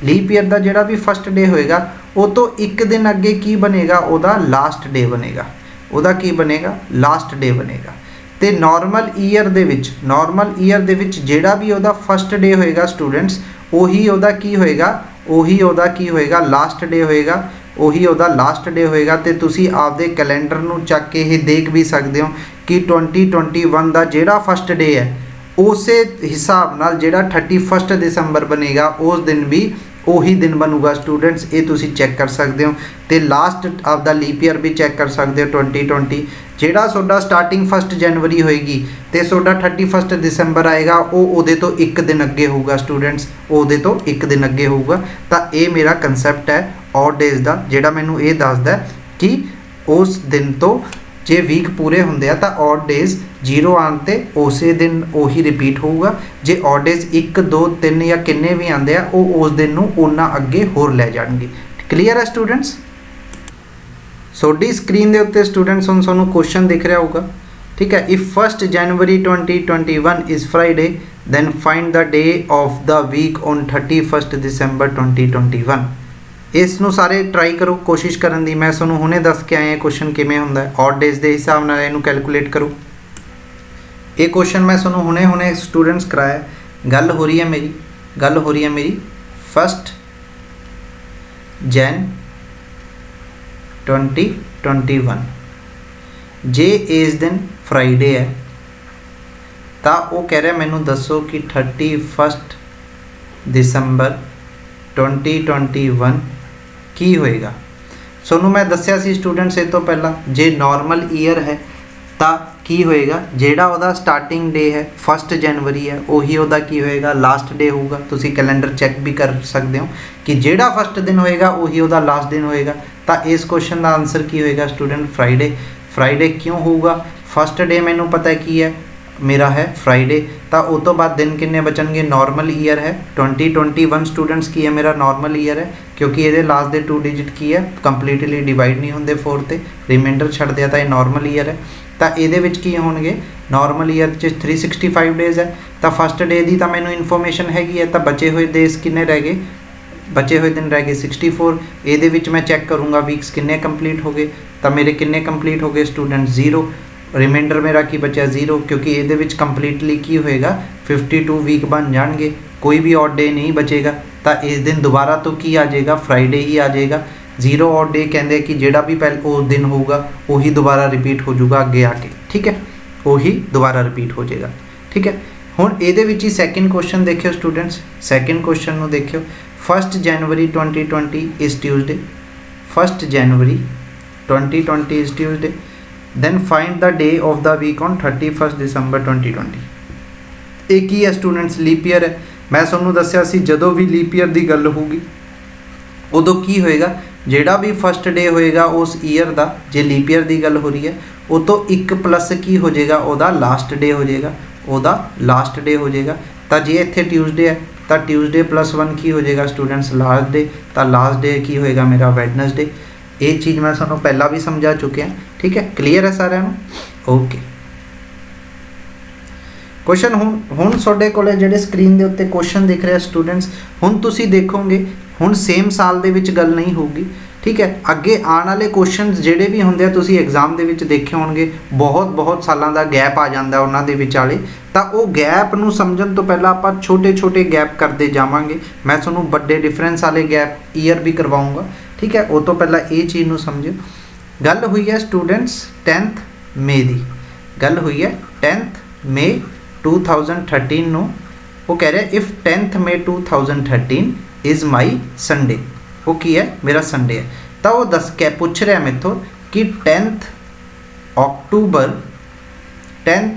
लीप ईयर का जिहड़ा भी फस्ट डे होएगा वो तो एक दिन अगे की बनेगा, उहदा लास्ट डे बनेगा, उहदा की बनेगा लास्ट डे बनेगा। तो नॉर्मल ईयर दे विच, नॉर्मल ईयर दे विच जिहड़ा भी उहदा फस्ट डे होएगा स्टूडेंट्स, उही उहदा की होएगा, उही उहदा की होएगा लास्ट डे होएगा, उही उहदा लास्ट डे होएगा। तो तुसी आपदे कैलेंडर नू चक के ये देख भी सकते हो कि 2021 का जिहड़ा फस्ट डे है उस हिसाब नाल जिहड़ा 31 दिसंबर बनेगा उस दिन भी उही दिन बनूगा स्टूडेंट्स, ये तुसी चेक कर सकते हो। तो लास्ट आपदा लीप ईयर भी चेक कर सकते हो 2020, जिहड़ा सोडा स्टार्टिंग 1 जनवरी होएगी तो सोडा 31 दिसंबर आएगा, वो उहदे तो एक दिन अगे होगा स्टूडेंट्स, उहदे तो एक दिन अगे होगा। तो ये मेरा कंसैप्ट है ऑड डेज का, जिहड़ा मैनू ये दसदा कि उस दिन तो जे वीक पूरे होंदे आ तो ऑड डेज 0 आने ते उस दिन उही रिपीट होगा, जे ऑड डेज 1 2 3 या किन्ने भी आते हैं वो उस दिन नू उन्ना अगे होर लै जाणगे। क्लीयर है स्टूडेंट्स? सोडी स्क्रीन के उत्ते स्टूडेंट्स हुण तुहानूं क्वेश्चन दिख रहा होगा, ठीक है। If 1 January 2021 is Friday then find the day of the week on 31 December 2021। इसनूं सारे ट्राई करो कोशिश करन दी, मैं तुहानूं हुणे दस के आया क्वेश्चन किवें हुंदा है, ऑड डेज के हिसाब नाल इहनूं कैलकुलेट करो। ये क्वेश्चन मैं तुहानूं हुणे हुणे स्टूडेंट्स कराया, गल हो रही है मेरी, गल हो रही है मेरी 1 जन 2021 जे इस दिन फ्राइडे है तो वो कह रहा मैनू दसो कि 31 दिसंबर 2021 की होएगा। सोनू मैं दस्या सी स्टूडेंट्स ये तो पहला जे नॉर्मल ईयर है तो की होएगा, जेड़ा उहदा स्टार्टिंग डे है 1 जनवरी है उही उहदा की होएगा लास्ट डे होगा। तुसी कैलेंडर चेक भी कर सकते हो कि जेड़ा फस्ट दिन होएगा उही उहदा लास्ट दिन होएगा। तो इस क्वेश्चन का आंसर की होएगा स्टूडेंट फ्राइडे। फ्राइडे क्यों होगा? फस्ट डे मैनू पता है की है मेरा है फ्राइडे, तो उस तो बाद दिन किन्ने बचनगे? नॉर्मल ईयर है 2021 स्टूडेंट्स की है मेरा नॉर्मल ईयर है, क्योंकि ये लास्ट दे 2 डिजिट की है कंप्लीटली डिवाइड नहीं होंगे 4 ते, रिमाइंडर छड़ दिया तो ये नॉर्मल ईयर है। तो ये की होंगे नॉर्मल ईयर 365 डेज है, तो फस्ट डे की तो मैनू इन्फॉर्मेशन हैगी है, तो बचे हुए डेज किन्ने रह गए? बचे हुए दिन रह गए 64। ये मैं चेक करूँगा वीक्स किन्ने कंप्लीट हो गए, तो मेरे किन्ने कंप्लीट हो गए स्टूडेंट 0। रिमाइंडर मेरा की बचा 0, क्योंकि ये कंप्लीटली की होएगा 52 वीक बन जाएंगे, कोई भी ऑड डे नहीं बचेगा। तो इस दिन दोबारा तो की आ जाएगा? फ्राइडे ही आ जाएगा। 0 ऑड डे कहते कि जेड़ा भी पहले उस दिन होगा वही दोबारा रिपीट हो जाऊगा अगे आके, ठीक है, वही दोबारा रिपीट हो जाएगा, ठीक है। हुण ये सैकेंड क्वेश्चन देखियो स्टूडेंट्स, सैकेंड क्वेश्चन में देखियो 1 जनवरी 2020 is Tuesday, 1 January 2020 is Tuesday, then find the day of the week on 31 दिसंबर 2020। एक ही है स्टूडेंट्स लीप ईयर है, मैं तुहानू दस्या सी जदों भी लीप ईयर की गल होगी उदों की होएगा, जेड़ा भी फस्ट डे होएगा उस ईयर का, जे लीप ईयर की गल हो रही है वो तो 1 प्लस की हो जाएगा, वह लास्ट डे हो जाएगा, वह लास्ट डे हो जाएगा। तो जे इत्थे ट्यूसडे है तो ट्यूसडे प्लस 1 की हो जाएगा स्टूडेंट्स लास्ट डे, तो लास्ट डे की होएगा मेरा वैडनसडे। ये चीज़ मैं तुहानूं पहला भी समझा चुके हैं, ठीक है, क्लीयर है सारिਆਂ ਨੂੰ। ओके क्वेश्चन हुण तुहाडे कोले जिहड़े स्क्रीन दे उत्ते क्वेश्चन दिख रहे स्टूडेंट्स, हुण तुसीं देखोगे हुण सेम साल दे विच गल नहीं होगी, ठीक है। अगे आने वाले क्वेश्चन जिहड़े भी हुंदे आ तुसीं एग्जाम दे विच देखे होणगे, बहुत बहुत सालां दा गैप आ जांदा उन्हां दे विचाले, तां ओह गैप नूं समझण तो पहलां आपां छोटे छोटे गैप करते जावांगे। मैं तुहानूं वड्डे डिफरेंस वाले गैप ईयर भी करवाऊंगा, ठीक है। उस तो पहलां ये चीज़ नूं समझो। गल हुई है स्टूडेंट्स 10 मई दी, गल हुई है 10 मई 2013 ਨੂੰ। वो कह रहे if 10 May 2013 is my Sunday, वो की है मेरा संडे है, तो वो दस के पूछ रहा मेरे तो कि 10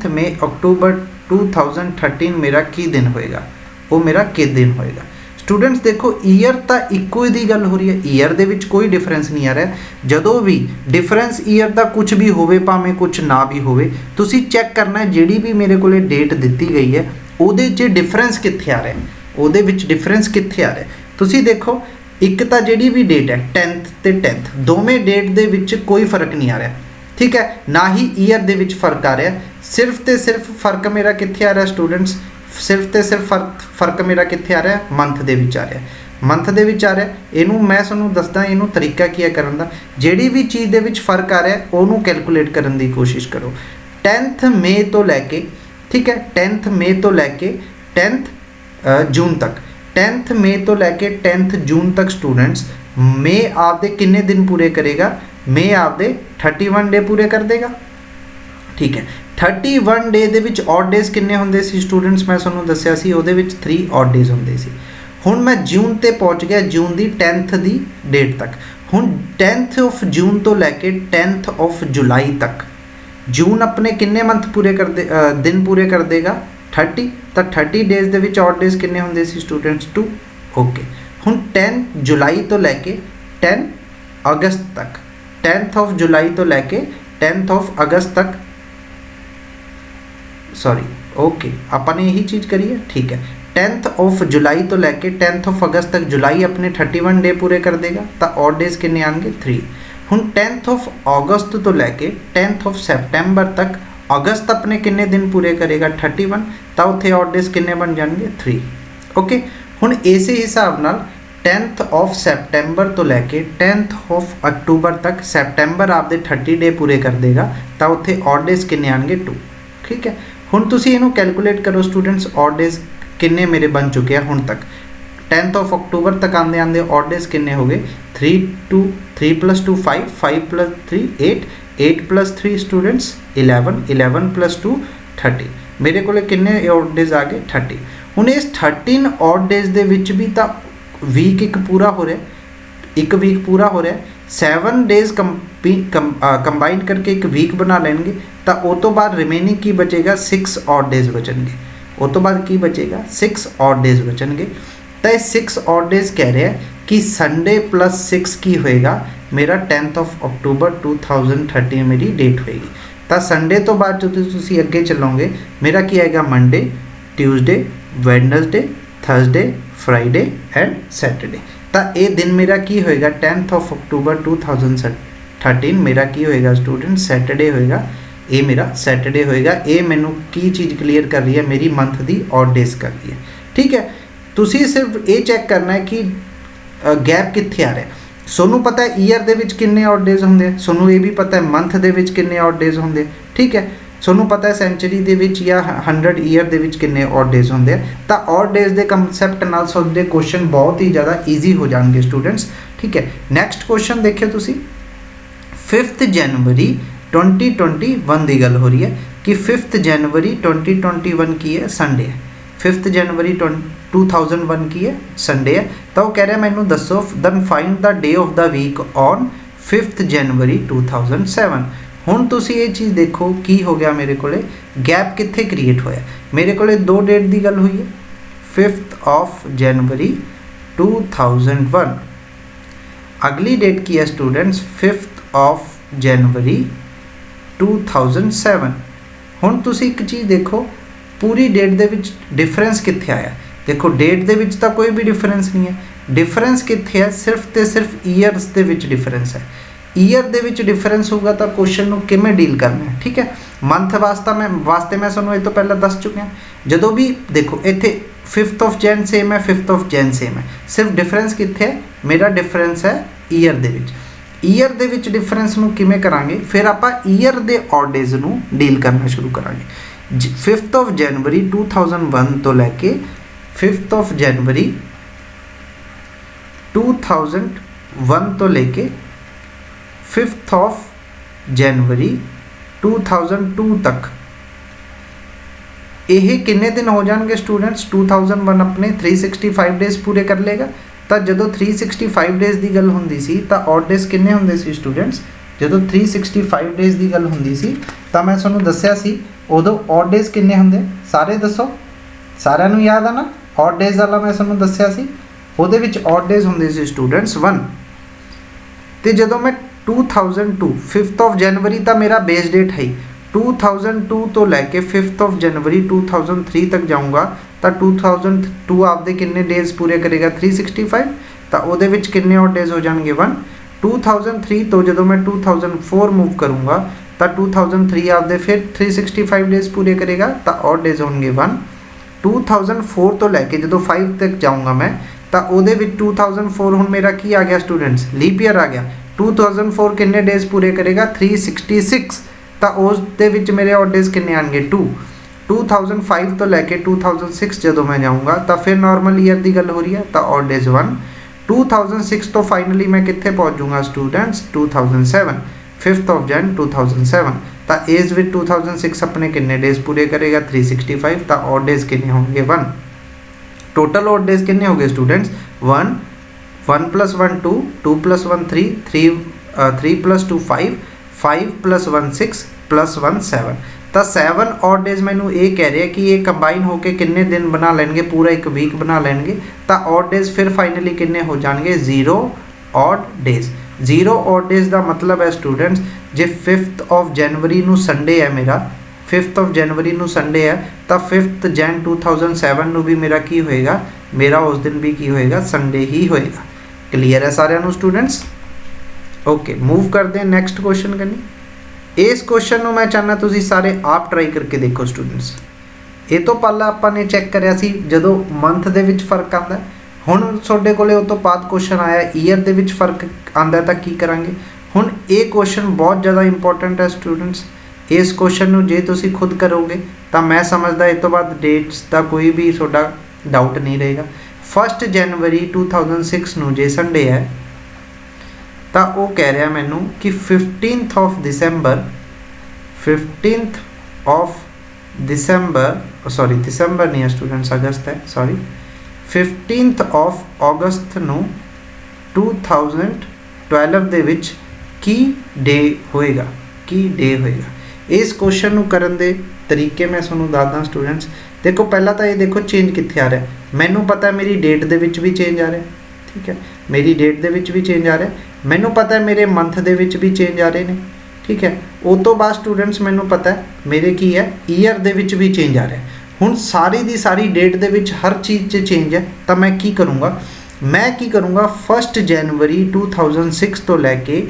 मई अक्टूबर 2013 मेरा की दिन होएगा, वो मेरा कि दिन होएगा। स्टूडेंट्स देखो ईयर तो इक्को ही गल हो रही है, ईयर दे विच कोई डिफरेंस नहीं आ रहा। जदों भी डिफरेंस ईयर का कुछ भी होवे भावें कुछ ना भी होवे, तुसी चैक करना है जिहड़ी भी मेरे को डेट दी गई है उहदे च डिफरेंस कित्थे आ रहा है, उहदे विच डिफरेंस कित्थे आ रहा है। तुसी देखो एक तो जिहड़ी भी डेट है 10th ते 10th दोवें डेट दे विच कोई फर्क नहीं आ रहा, ठीक है, ना ही ईयर दे विच फर्क आ रहा। सिर्फ तो सिर्फ फर्क मेरा कित्थे आ रहा स्टूडेंट्स, सिर्फ तो सिर्फ फर्क मेरा कित्थे आ रहा है, मंथ दे विच आ रहा है, मंथ दे विच आ रहा है। इनू मैं तुहानूं दसदा इनू तरीका की है करन दा, जिहड़ी भी चीज़ दे विच फर्क आ रहा है उहनूं कैलकुलेट करन दी कोशिश करो। 10th मई तो लैके, ठीक है, 10th मई तो लैके 10th जून तक, 10th मई तो लैके 10th जून तक स्टूडेंट्स मई आपदे किन्ने दिन पूरे करेगा, मई आपदे 31 डे पूरे कर देगा, ठीक है। 31 डे दे विच ऑड डेज किन्ने हुंदे सी स्टूडेंट्स, मैं तुहानूं दस्सिया सी उहदे विच 3 ऑड डेज हुंदे सी। हुण मैं जून ते पहुँच गया, जून दी 10th दी डेट तक। हुण 10th ऑफ जून तो लैके 10th ऑफ जुलाई तक, जून अपने किन्ने मंथ पूरे कर दे दिन पूरे कर देगा 30, तो 30 डेज दे विच ऑड डेज किन्ने हुंदे सी स्टूडेंट्स 2। ओके हुण 10 जुलाई तो लैके 10 अगस्त तक, 10th ऑफ जुलाई तो लैके 10th ऑफ अगस्त तक, सॉरी ओके अपन यही चीज़ करिए, ठीक है। 10th ऑफ जुलाई तो लैके 10th ऑफ अगस्त तक जुलाई अपने 31 डे पूरे कर देगा, तो ऑड डेज किन्ने आएंगे 3। हुण 10th ऑफ अगस्त तो लैके 10th ऑफ सैप्टेंबर तक अगस्त अपने किन्ने दिन पूरे करेगा 31, तो उत्थे ऑड डेज किन्ने बन जाएंगे 3। ओके हुण इस हिसाब नाल 10th ऑफ सैप्टेंबर तो लैके 10th ऑफ अक्टूबर तक सैप्टेंबर आपदे 30 डे पूरे कर देगा, तो उत्थे ऑड डेज किन्ने आएंगे 2, ठीक है। हुण तुसीं इहनूं कैलकुलेट करो स्टूडेंट्स, ऑड डेज किन्ने मेरे बन चुके हैं हुण तक, 10th ऑफ अक्टूबर तक आंदे आंदे ऑड डेज किन्ने हो गए 3 + 2 5, 5 + 3 8, 8 + 3 स्टूडेंट्स 11, 11 + 2 30, मेरे को किन्ने ऑड डेज आ गए 30। हुण इस 13 ऑड डेज दे विच भी तो वीक एक पूरा हो रहा है, एक वीक पूरा हो रहा है, 7 डेज कंबाइन करके एक वीक बना लेंगे, तो उस तो बाद रिमेनिंग की बचेगा 6 ऑड डेज बचेंगे, उस तो बाद की बचेगा 6 ऑड डेज बचेंगे। तो ये 6 ऑड डेज कह रहे हैं कि संडे + 6 की होएगा मेरा 10th ऑफ अक्टूबर 2013 मेरी डेट होएगी। तो संडे तो बाद जो तुसीं अगे चलोगे मेरा की आएगा Monday, Tuesday, वैडनसडे, Thursday, Friday and Saturday. तो ये दिन मेरा की होएगा 10th ऑफ अक्टूबर 2013 मेरा की होएगा स्टूडेंट सैटरडे होएगा, ये मेरा सैटरडे होएगा। ये मैनू की चीज़ क्लीयर कर रही है, मेरी मंथ दी ऑड डेज कर रही है, ठीक है। तुसी सिर्फ ये चैक करना है कि गैप कित्थे आ रहा है। सोनू पता है ईयर दे विच किन्ने ऑड डेज होंदे, सोनू ये भी पता है मंथ दे विच किन्ने ऑड डेज होंदे, ठीक है। सोनू पता है सेंचुरी दे विच या 100 ईयर दे विच किन्ने ऑड डेज होंदे। तो ऑड डेज के कंसैप्ट नाल सोचदे क्वेश्चन बहुत ही ज़्यादा ईजी हो जाएंगे स्टूडेंट्स, ठीक है। नैक्सट क्वेश्चन देखिए तुसी 5 जनवरी 2021 की गल हो रही है कि 5 जनवरी 2021 की है संडे है, 5 जनवरी 2001 की है संडे है। तो वो कह रहा है मैनू दसो then find the day of the week on 5 January 2007। हुण तुसी ये चीज़ देखो की हो गया, मेरे को गैप कित्थे क्रिएट होया, मेरे को 2 डेट की गल हुई है 5 जनवरी 2001, अगली डेट की है स्टूडेंट्स 5 जनवरी 2007। हुण तुसी एक चीज़ देखो पूरी डेट दे विच डिफरेंस कित्थे आया? देखो डेट दे विच तां कोई भी डिफरेंस नहीं है, डिफरेंस कित्थे है? सिर्फ ते सिर्फ ईयर्स दे विच डिफरेंस है। ईयर दे विच डिफरेंस होगा तो क्वेश्चन नूं किवें डील करना है, ठीक है। मंथ वास्ते मैं तुहानूं इह तों पहले दस चुकिया, जदों भी देखो इत्थे 5th ऑफ जैन सेम है, 5th ऑफ जैन सेम है, सिर्फ डिफरेंस कित्थे है? मेरा डिफरेंस है ईयर दे विच। ईयर दे विच डिफरेंस नूं किवें करांगे? फिर आपां ईयर दे ऑड डेज नूं डील करना शुरू करांगे। 5th ऑफ जनवरी 2001 तो लैके 5th ऑफ जनवरी 2001 तो लेके 5th ऑफ जनवरी 2002 तक ਇਹ ਕਿੰਨੇ ਦਿਨ ਹੋ ਜਾਣਗੇ ਸਟੂਡੈਂਟਸ? 2001 ਆਪਣੇ 365 ਡੇਜ਼ ਪੂਰੇ ਕਰ ਲੇਗਾ। ਤਾਂ ਜਦੋਂ 365 ਡੇਜ਼ ਦੀ ਗੱਲ ਹੁੰਦੀ ਸੀ ਤਾਂ ਔਡ ਡੇਜ਼ ਕਿੰਨੇ ਹੁੰਦੇ ਸੀ ਸਟੂਡੈਂਟਸ? ਜਦੋਂ 365 ਡੇਜ਼ ਦੀ ਗੱਲ ਹੁੰਦੀ ਸੀ ਤਾਂ ਮੈਂ ਤੁਹਾਨੂੰ ਦੱਸਿਆ ਸੀ ਉਦੋਂ ਔਡ ਡੇਜ਼ ਕਿੰਨੇ ਹੁੰਦੇ? ਸਾਰੇ ਦੱਸੋ, ਸਾਰਿਆਂ ਨੂੰ ਯਾਦ ਆ ਨਾ? ਔਡ ਡੇਜ਼ ਵਾਲਾ ਮੈਂ ਤੁਹਾਨੂੰ ਦੱਸਿਆ ਸੀ, ਉਹਦੇ ਵਿੱਚ ਔਡ ਡੇਜ਼ ਹੁੰਦੇ ਸੀ ਸਟੂਡੈਂਟਸ 1। ਤੇ ਜਦੋਂ ਮੈਂ 2002 5th ऑफ जनवरी ਤਾਂ ਮੇਰਾ ਬੇਸ ਡੇਟ ਹੈ 2002 तो लैके 5th ऑफ जनवरी 2003 तक जाऊँगा तो 2002 आपदे किन्ने डेज पूरे करेगा? 365। तो ਉਹਦੇ ਵਿੱਚ किन्ने और डेज हो जाएंगे? 1। 2003 तो जो मैं 2004 मूव करूँगा तो 2003 आपदे फिर 365 डेज पूरे करेगा तो और डेज होंगे 1। 2004 तो लैके जो 5 तक जाऊँगा मैं तो ਉਹਦੇ ਵਿੱਚ 2004 ਹੁਣ मेरा की आ गया स्टूडेंट्स? लीप ईयर आ गया। 2004 किन्ने डेज पूरे करेगा? 366। तो उस दे विच मेरे ऑड डेज किन्ने आएंगे? 2। 2005 तो लैके 2006 जो मैं जाऊँगा तो फिर नॉर्मल ईयर की गल हो रही है तो ऑड डेज 1। 2006 तो फाइनली मैं कित्थे पहुँचूँगा स्टूडेंट्स? 2007 5th ऑफ जन 2007। तो एज विद 2006 अपने किन्ने डेज पूरे करेगा? 365। तो ऑड डेज किन्ने होंगे? 1। टोटल ऑड डेज किन्ने हो गए स्टूडेंट्स? 1 1 + 1 2 2 + 1 3 3 + 2 5 5 + 1 6 + 1 7। तो 7 ऑड डेज मैनू ये कह रहे हैं कि ये कंबाइन होकर किन्ने दिन बना लेंगे? पूरा एक वीक बना लेंगे। तो ऑड डेज फिर फाइनली किन्ने हो जाएंगे? 0 ऑड डेज। 0 ऑड डेज का मतलब है students J 5th of January नू संडे है मेरा, 5th ऑफ जनवरी नू संडे है तो 5th जैन 2007 नू भी मेरा की होएगा? मेरा उस दिन भी की होएगा? संडे ही होएगा। क्लीयर है सारिਆਂ ਨੂੰ स्टूडेंट्स? ओके मूव करते हैं नैक्सट क्वेश्चन करनी। इस क्वेश्चन को मैं चाहना तुसी सारे आप ट्राई करके देखो स्टूडेंट्स। ये तो पहला आपने चैक कराया सी जदों मंथ दे विच फर्क आंदा, हुण तुहाडे कोले उस तो बाद क्वेश्चन आया ईयर दे विच फर्क आंदा तो की करांगे? हुण ये क्वेश्चन बहुत ज़्यादा इंपॉर्टेंट है स्टूडेंट्स। इस क्वेश्चन को जे तुसी खुद करोगे तो मैं समझदा इस तो बाद डेट्स का कोई भी तुहाडा डाउट नहीं रहेगा। 1 जनवरी 2006 नू जे संडे है तो वो कह रहा मैनू कि 15th of December 15th of December sorry दिसंबर नहीं है स्टूडेंट्स अगस्त है सॉरी 15th ऑफ अगस्त नू 2012 दे विच की डे होएगा? की डे होएगा? इस क्वेश्चन नू करन दे तरीके मैं तुहानू दसदा स्टूडेंट्स। देखो पहला तो ये देखो चेंज कित्थे आ रहा है, मैनू पता है मेरी डेट दे विच भी चेंज आ रहा है, ठीक है, मेरी डेट दे विच भी चेंज आ रहा है, मैनू पता है मेरे मंथ दे विच भी चेंज आ रहे हैं, ठीक है। उस तो बाद स्टूडेंट्स मैनू पता है मेरे की है ईयर दे विच भी चेंज आ रहा है। हुण सारी दी सारी डेट दे विच हर चीज़ 'च चेंज है तो मैं की करूँगा? मैं की करूँगा 1 जनवरी 2006 तो लैके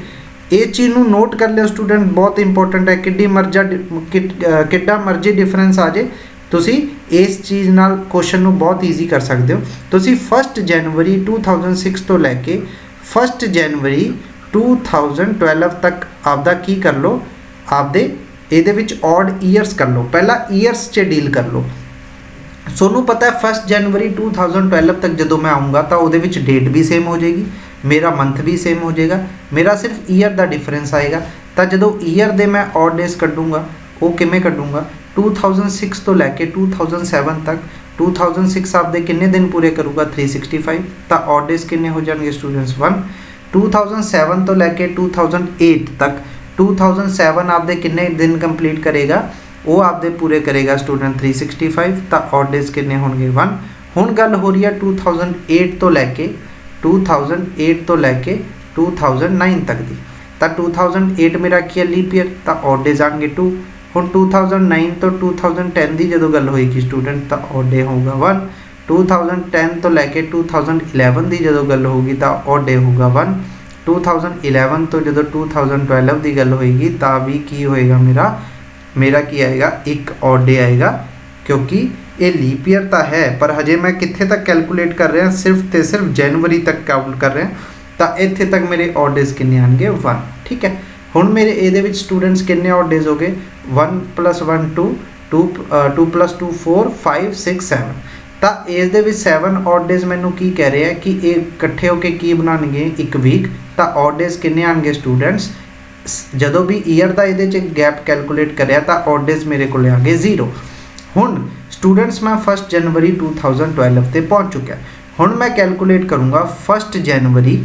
ये चीज़ नू नोट कर लिया स्टूडेंट, बहुत इंपॉर्टेंट है। किड्डा मर्जी डिफरेंस आ जाए तुसी इस चीज़ नाल क्वेश्चन नू बहुत ईजी कर सकते हो। तुसी 1 जनवरी 2006 तो लैके 1 जनवरी 2012 तक आपदा की कर लो, आपदे ਇਹਦੇ ਵਿੱਚ ऑड ईयर्स कर लो। पहला ईयर्स च डील कर लो। सोनू पता है 1 जनवरी 2012 तक जो मैं आऊँगा तो वो डेट भी सेम हो जाएगी, मेरा मंथ भी सेम हो जाएगा, मेरा सिर्फ ईयर का डिफरेंस आएगा। तो जो ईयर दे मैं ऑड डेज कढूँगा वो किमें कढूँगा? 2006 तो लैके 2007 तक 2006 आपदे किन्ने दिन पूरे करूँगा? 365। तो ऑड डेज किन्ने हो जाएंगे स्टूडेंट्स? 1। 2007 तो लैके 2008 तक 2007 आपदे किन्ने दिन कंप्लीट करेगा? वो आपदे पूरे करेगा स्टूडेंट 365। तो ऑड डेज किन्ने होंगे? 1। हुण गल हो रही है 2008 तो लैके 2009 तक दी। तो 2008 मेरा की है लीप ईयर तो ऑड डेज आएंगे 2। ਹੁਣ 2009 ਤੋਂ 2010 ਦੀ ਜਦੋਂ ਗੱਲ ਹੋਏਗੀ ਸਟੂਡੈਂਟ ਤਾਂ ਔਡ ਡੇ ਹੋਊਗਾ 1। 2010 ਤੋਂ ਲੈ ਕੇ 2011 ਦੀ ਜਦੋਂ ਗੱਲ ਹੋਊਗੀ ਤਾਂ ਔਡ ਡੇ ਹੋਊਗਾ 1। 2011 ਤੋਂ ਜਦੋਂ 2012 ਦੀ ਗੱਲ ਹੋਏਗੀ ਤਾਂ ਵੀ ਕੀ ਹੋਏਗਾ ਮੇਰਾ ਕੀ ਆएगा, एक ਔਡ ਡੇ ਆएगा, क्योंकि ये लीप ईयर तो है पर हजे मैं कित्थे तक कैलकुलेट कर रहा सिर्फ तो सिर्फ जनवरी तक काउंट कर रहा तो इत्थे तक मेरे ऑड डेज किन्ने आएंगे 1। ठीक है, हुण मेरे ये स्टूडेंट्स किन्ने ऑड डेज हो गए 1 + 1 2 2 + 2 4 5 6 7 तो इस दे विच 7 ऑड डेज मैनू की कह रहे हैं कि ये इकट्ठे होकर की बनाएंगे एक वीक। तो ऑड डेज किन्ने आएंगे स्टूडेंट्स, जदों भी ईयर का ये गैप कैलकुलेट कराया तो ऑड डेज मेरे को आ गए 0। हुण स्टूडेंट्स मैं 1 जनवरी 2012 ते पहुँच चुका। हुण मैं कैलकुलेट करूँगा 1 जनवरी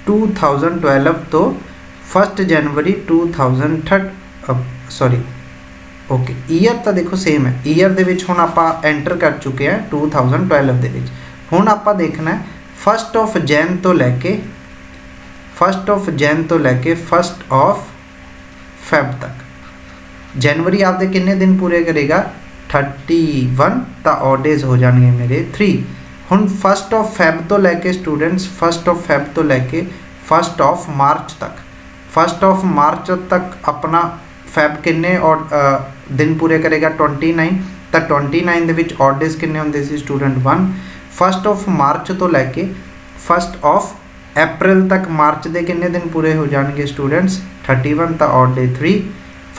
2012 तो 1 जनवरी 2013 सॉरी ओके ईयर तो देखो सेम है। ईयर दे विच हुण आपां एंटर कर चुके हैं 2012 दे विच। हुण आपां देखना है 1 जैन तो लैके 1 फेब तक। जनवरी आपके कितने दिन पूरे करेगा 31 तो ऑड डेज हो जाएंगे मेरे 3। हुण 1 फेब तो लैके स्टूडेंट्स 1 फेब तो लैके 1 मार्च तक 1 मार्च तक अपना फेब किन्ने और दिन पूरे करेगा 29 तो 29 दे विच ऑड डेज किन्ने होंदे सी स्टूडेंट 1। 1 मार्च तो लैके 1 अप्रैल तक मार्च के किन्ने दिन पूरे हो जाएंगे स्टूडेंट्स 31 तो ऑड डे 3।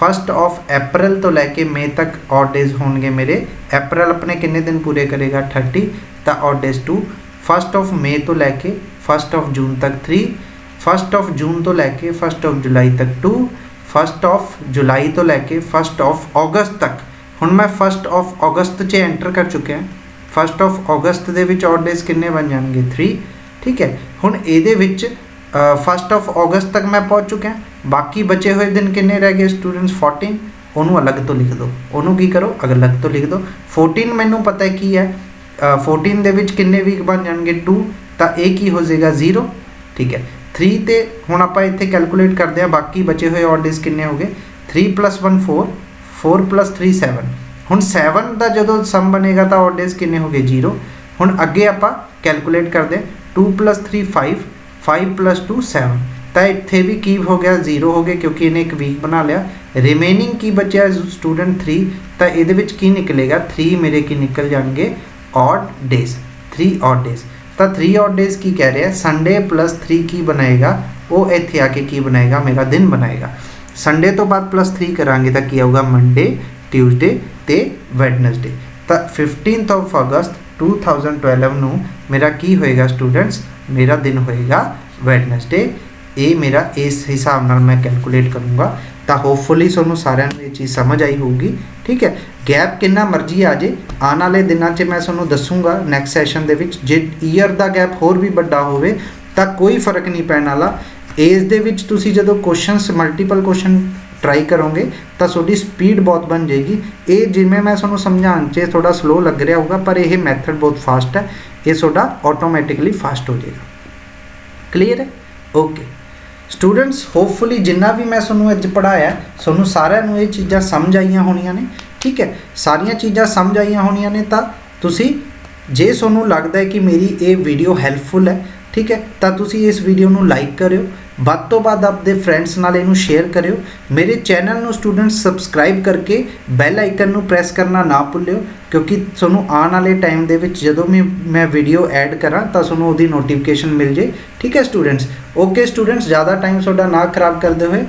1 अप्रैल तो लैके मई तक ऑड डेज होंगे मेरे। अप्रैल अपने किन्ने दिन पूरे करेगा 30 तो ऑड डेज 2। 1 मई तो लैके 1 जून तक 3। 1 जून तो लैके 1 जुलाई तक 2। 1 जुलाई तो लैके 1 अगस्त तक। हुण मैं 1 अगस्त च एंटर कर चुके हैं। 1 अगस्त दे विच ऑड डेज किन्ने बन जाएंगे 3। ठीक है, हुण इहदे विच 1 अगस्त तक मैं पहुँच चुका हैं। बाकी बचे हुए दिन किन्ने रह गए स्टूडेंट्स 14। उन्होंने अलग तो लिख दो, उन्होंने की करो अलग तो लिख दो। 14 मैनू पता है की है 14 दे विच किन्ने वीक बन जाएंगे 2 तो ये की हो जाएगा 0। ठीक है, 3 ते हुण आपां इत्थे कैलकुलेट करते हैं बाकी बचे हुए ऑड डेज किन्ने हो गए 3 + 1 4 4 + 3 7। हुण 7 का जो सम बनेगा तो ऑड डेज किन्ने हो गए 0। हुण अगे आपां कैलकुलेट करते हैं 2 + 3 5 5 + 2 7 तो इत्थे भी की हो गया 0 हो गए क्योंकि इन्हें एक वीक बना लिया। रिमेनिंग की बचा स्टूडेंट 3 तो ये की निकलेगा 3 मेरे की निकल जाएंगे ऑड डेज 3 ऑड डेज। तो 3 ऑड डेज की कह रहे हैं संडे + 3 की बनाएगा वो इत्थे आके की बनाएगा मेरा दिन बनाएगा। संडे तो बाद +3 करांगे तो की आऊगा मंडे ट्यूसडे ते वैडनसडे। तो 15 अगस्त 2012 नू मेरा की होएगा स्टूडेंट्स, मेरा दिन होएगा वैडनसडे। ये मेरा इस हिसाब नाल मैं कैलकुलेट करूँगा तो होपफुली तुहानूं सारिਆਂ ਨੂੰ ये चीज़ समझ आई होगी। ठीक है, गैप कितना मर्जी आ जाए आने वाले दिनों में मैं तुहानूं दसूँगा नैक्सट सैशन दे विच। जे ईयर का गैप होर भी बड़ा होवे तो कोई फर्क नहीं पैण वाला। एज दे विच तुसीं जदों क्वेश्चनस मल्टीपल क्वेश्चन ट्राई करोगे तो थोड़ी स्पीड बहुत बन जाएगी। ये जिमें मैं तुहानूं समझाउण च थोड़ा स्लो लग रहा होगा पर यह मैथड बहुत फास्ट है, ये थोड़ा ऑटोमैटिकली फास्ट हो जाएगा। क्लीयर है? ओके स्टूडेंट्स, होपफुली जिन्ना भी मैं तुहानूं अज पढ़ाया तुहानूं सारिਆਂ ਨੂੰ ये चीज़ां समझ आईयां होणीਆਂ ने। ठीक है, सारियां चीज़ां समझ आईयां होणीਆਂ ने तो तुसीं जे तुहानूं लगदा है कि मेरी ये वीडियो हैल्पफुल है, ठीक है, तो तुसीं इस वीडियो नूं लाइक करियो, ਵੱਧ ਤੋਂ ਵੱਧ अपने फ्रेंड्स नाल इनू शेयर करियो। मेरे चैनल नूं स्टूडेंट्स सबसक्राइब करके बैल आइकन नूं प्रेस करना ना भुल्लियो क्योंकि तुहानूं आने वाले टाइम दे विच जदों भी मैं वीडियो ऐड करा तो तुहानूं उहदी नोटिफिकेशन मिल जाए। ठीक है स्टूडेंट्स, ओके स्टूडेंट्स, ज़्यादा टाइम तुहाडा ना खराब करते हुए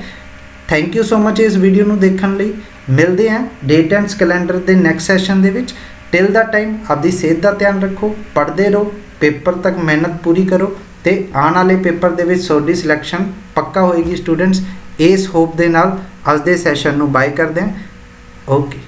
थैंक यू सो मच इस वीडियो नूं देखण लई। मिलते हैं डेट एंड कैलेंडर के next session they which. Till the time आपकी सेहत का ध्यान रखो, पढ़ते रहो, पेपर तक मेहनत पूरी करो तो आने वाले पेपर दे विच तुहाडी सिलेक्शन पक्का होएगी स्टूडेंट्स। इस होप दे नाल अज दे सैशन नूं बाय करदे हैं। ओके।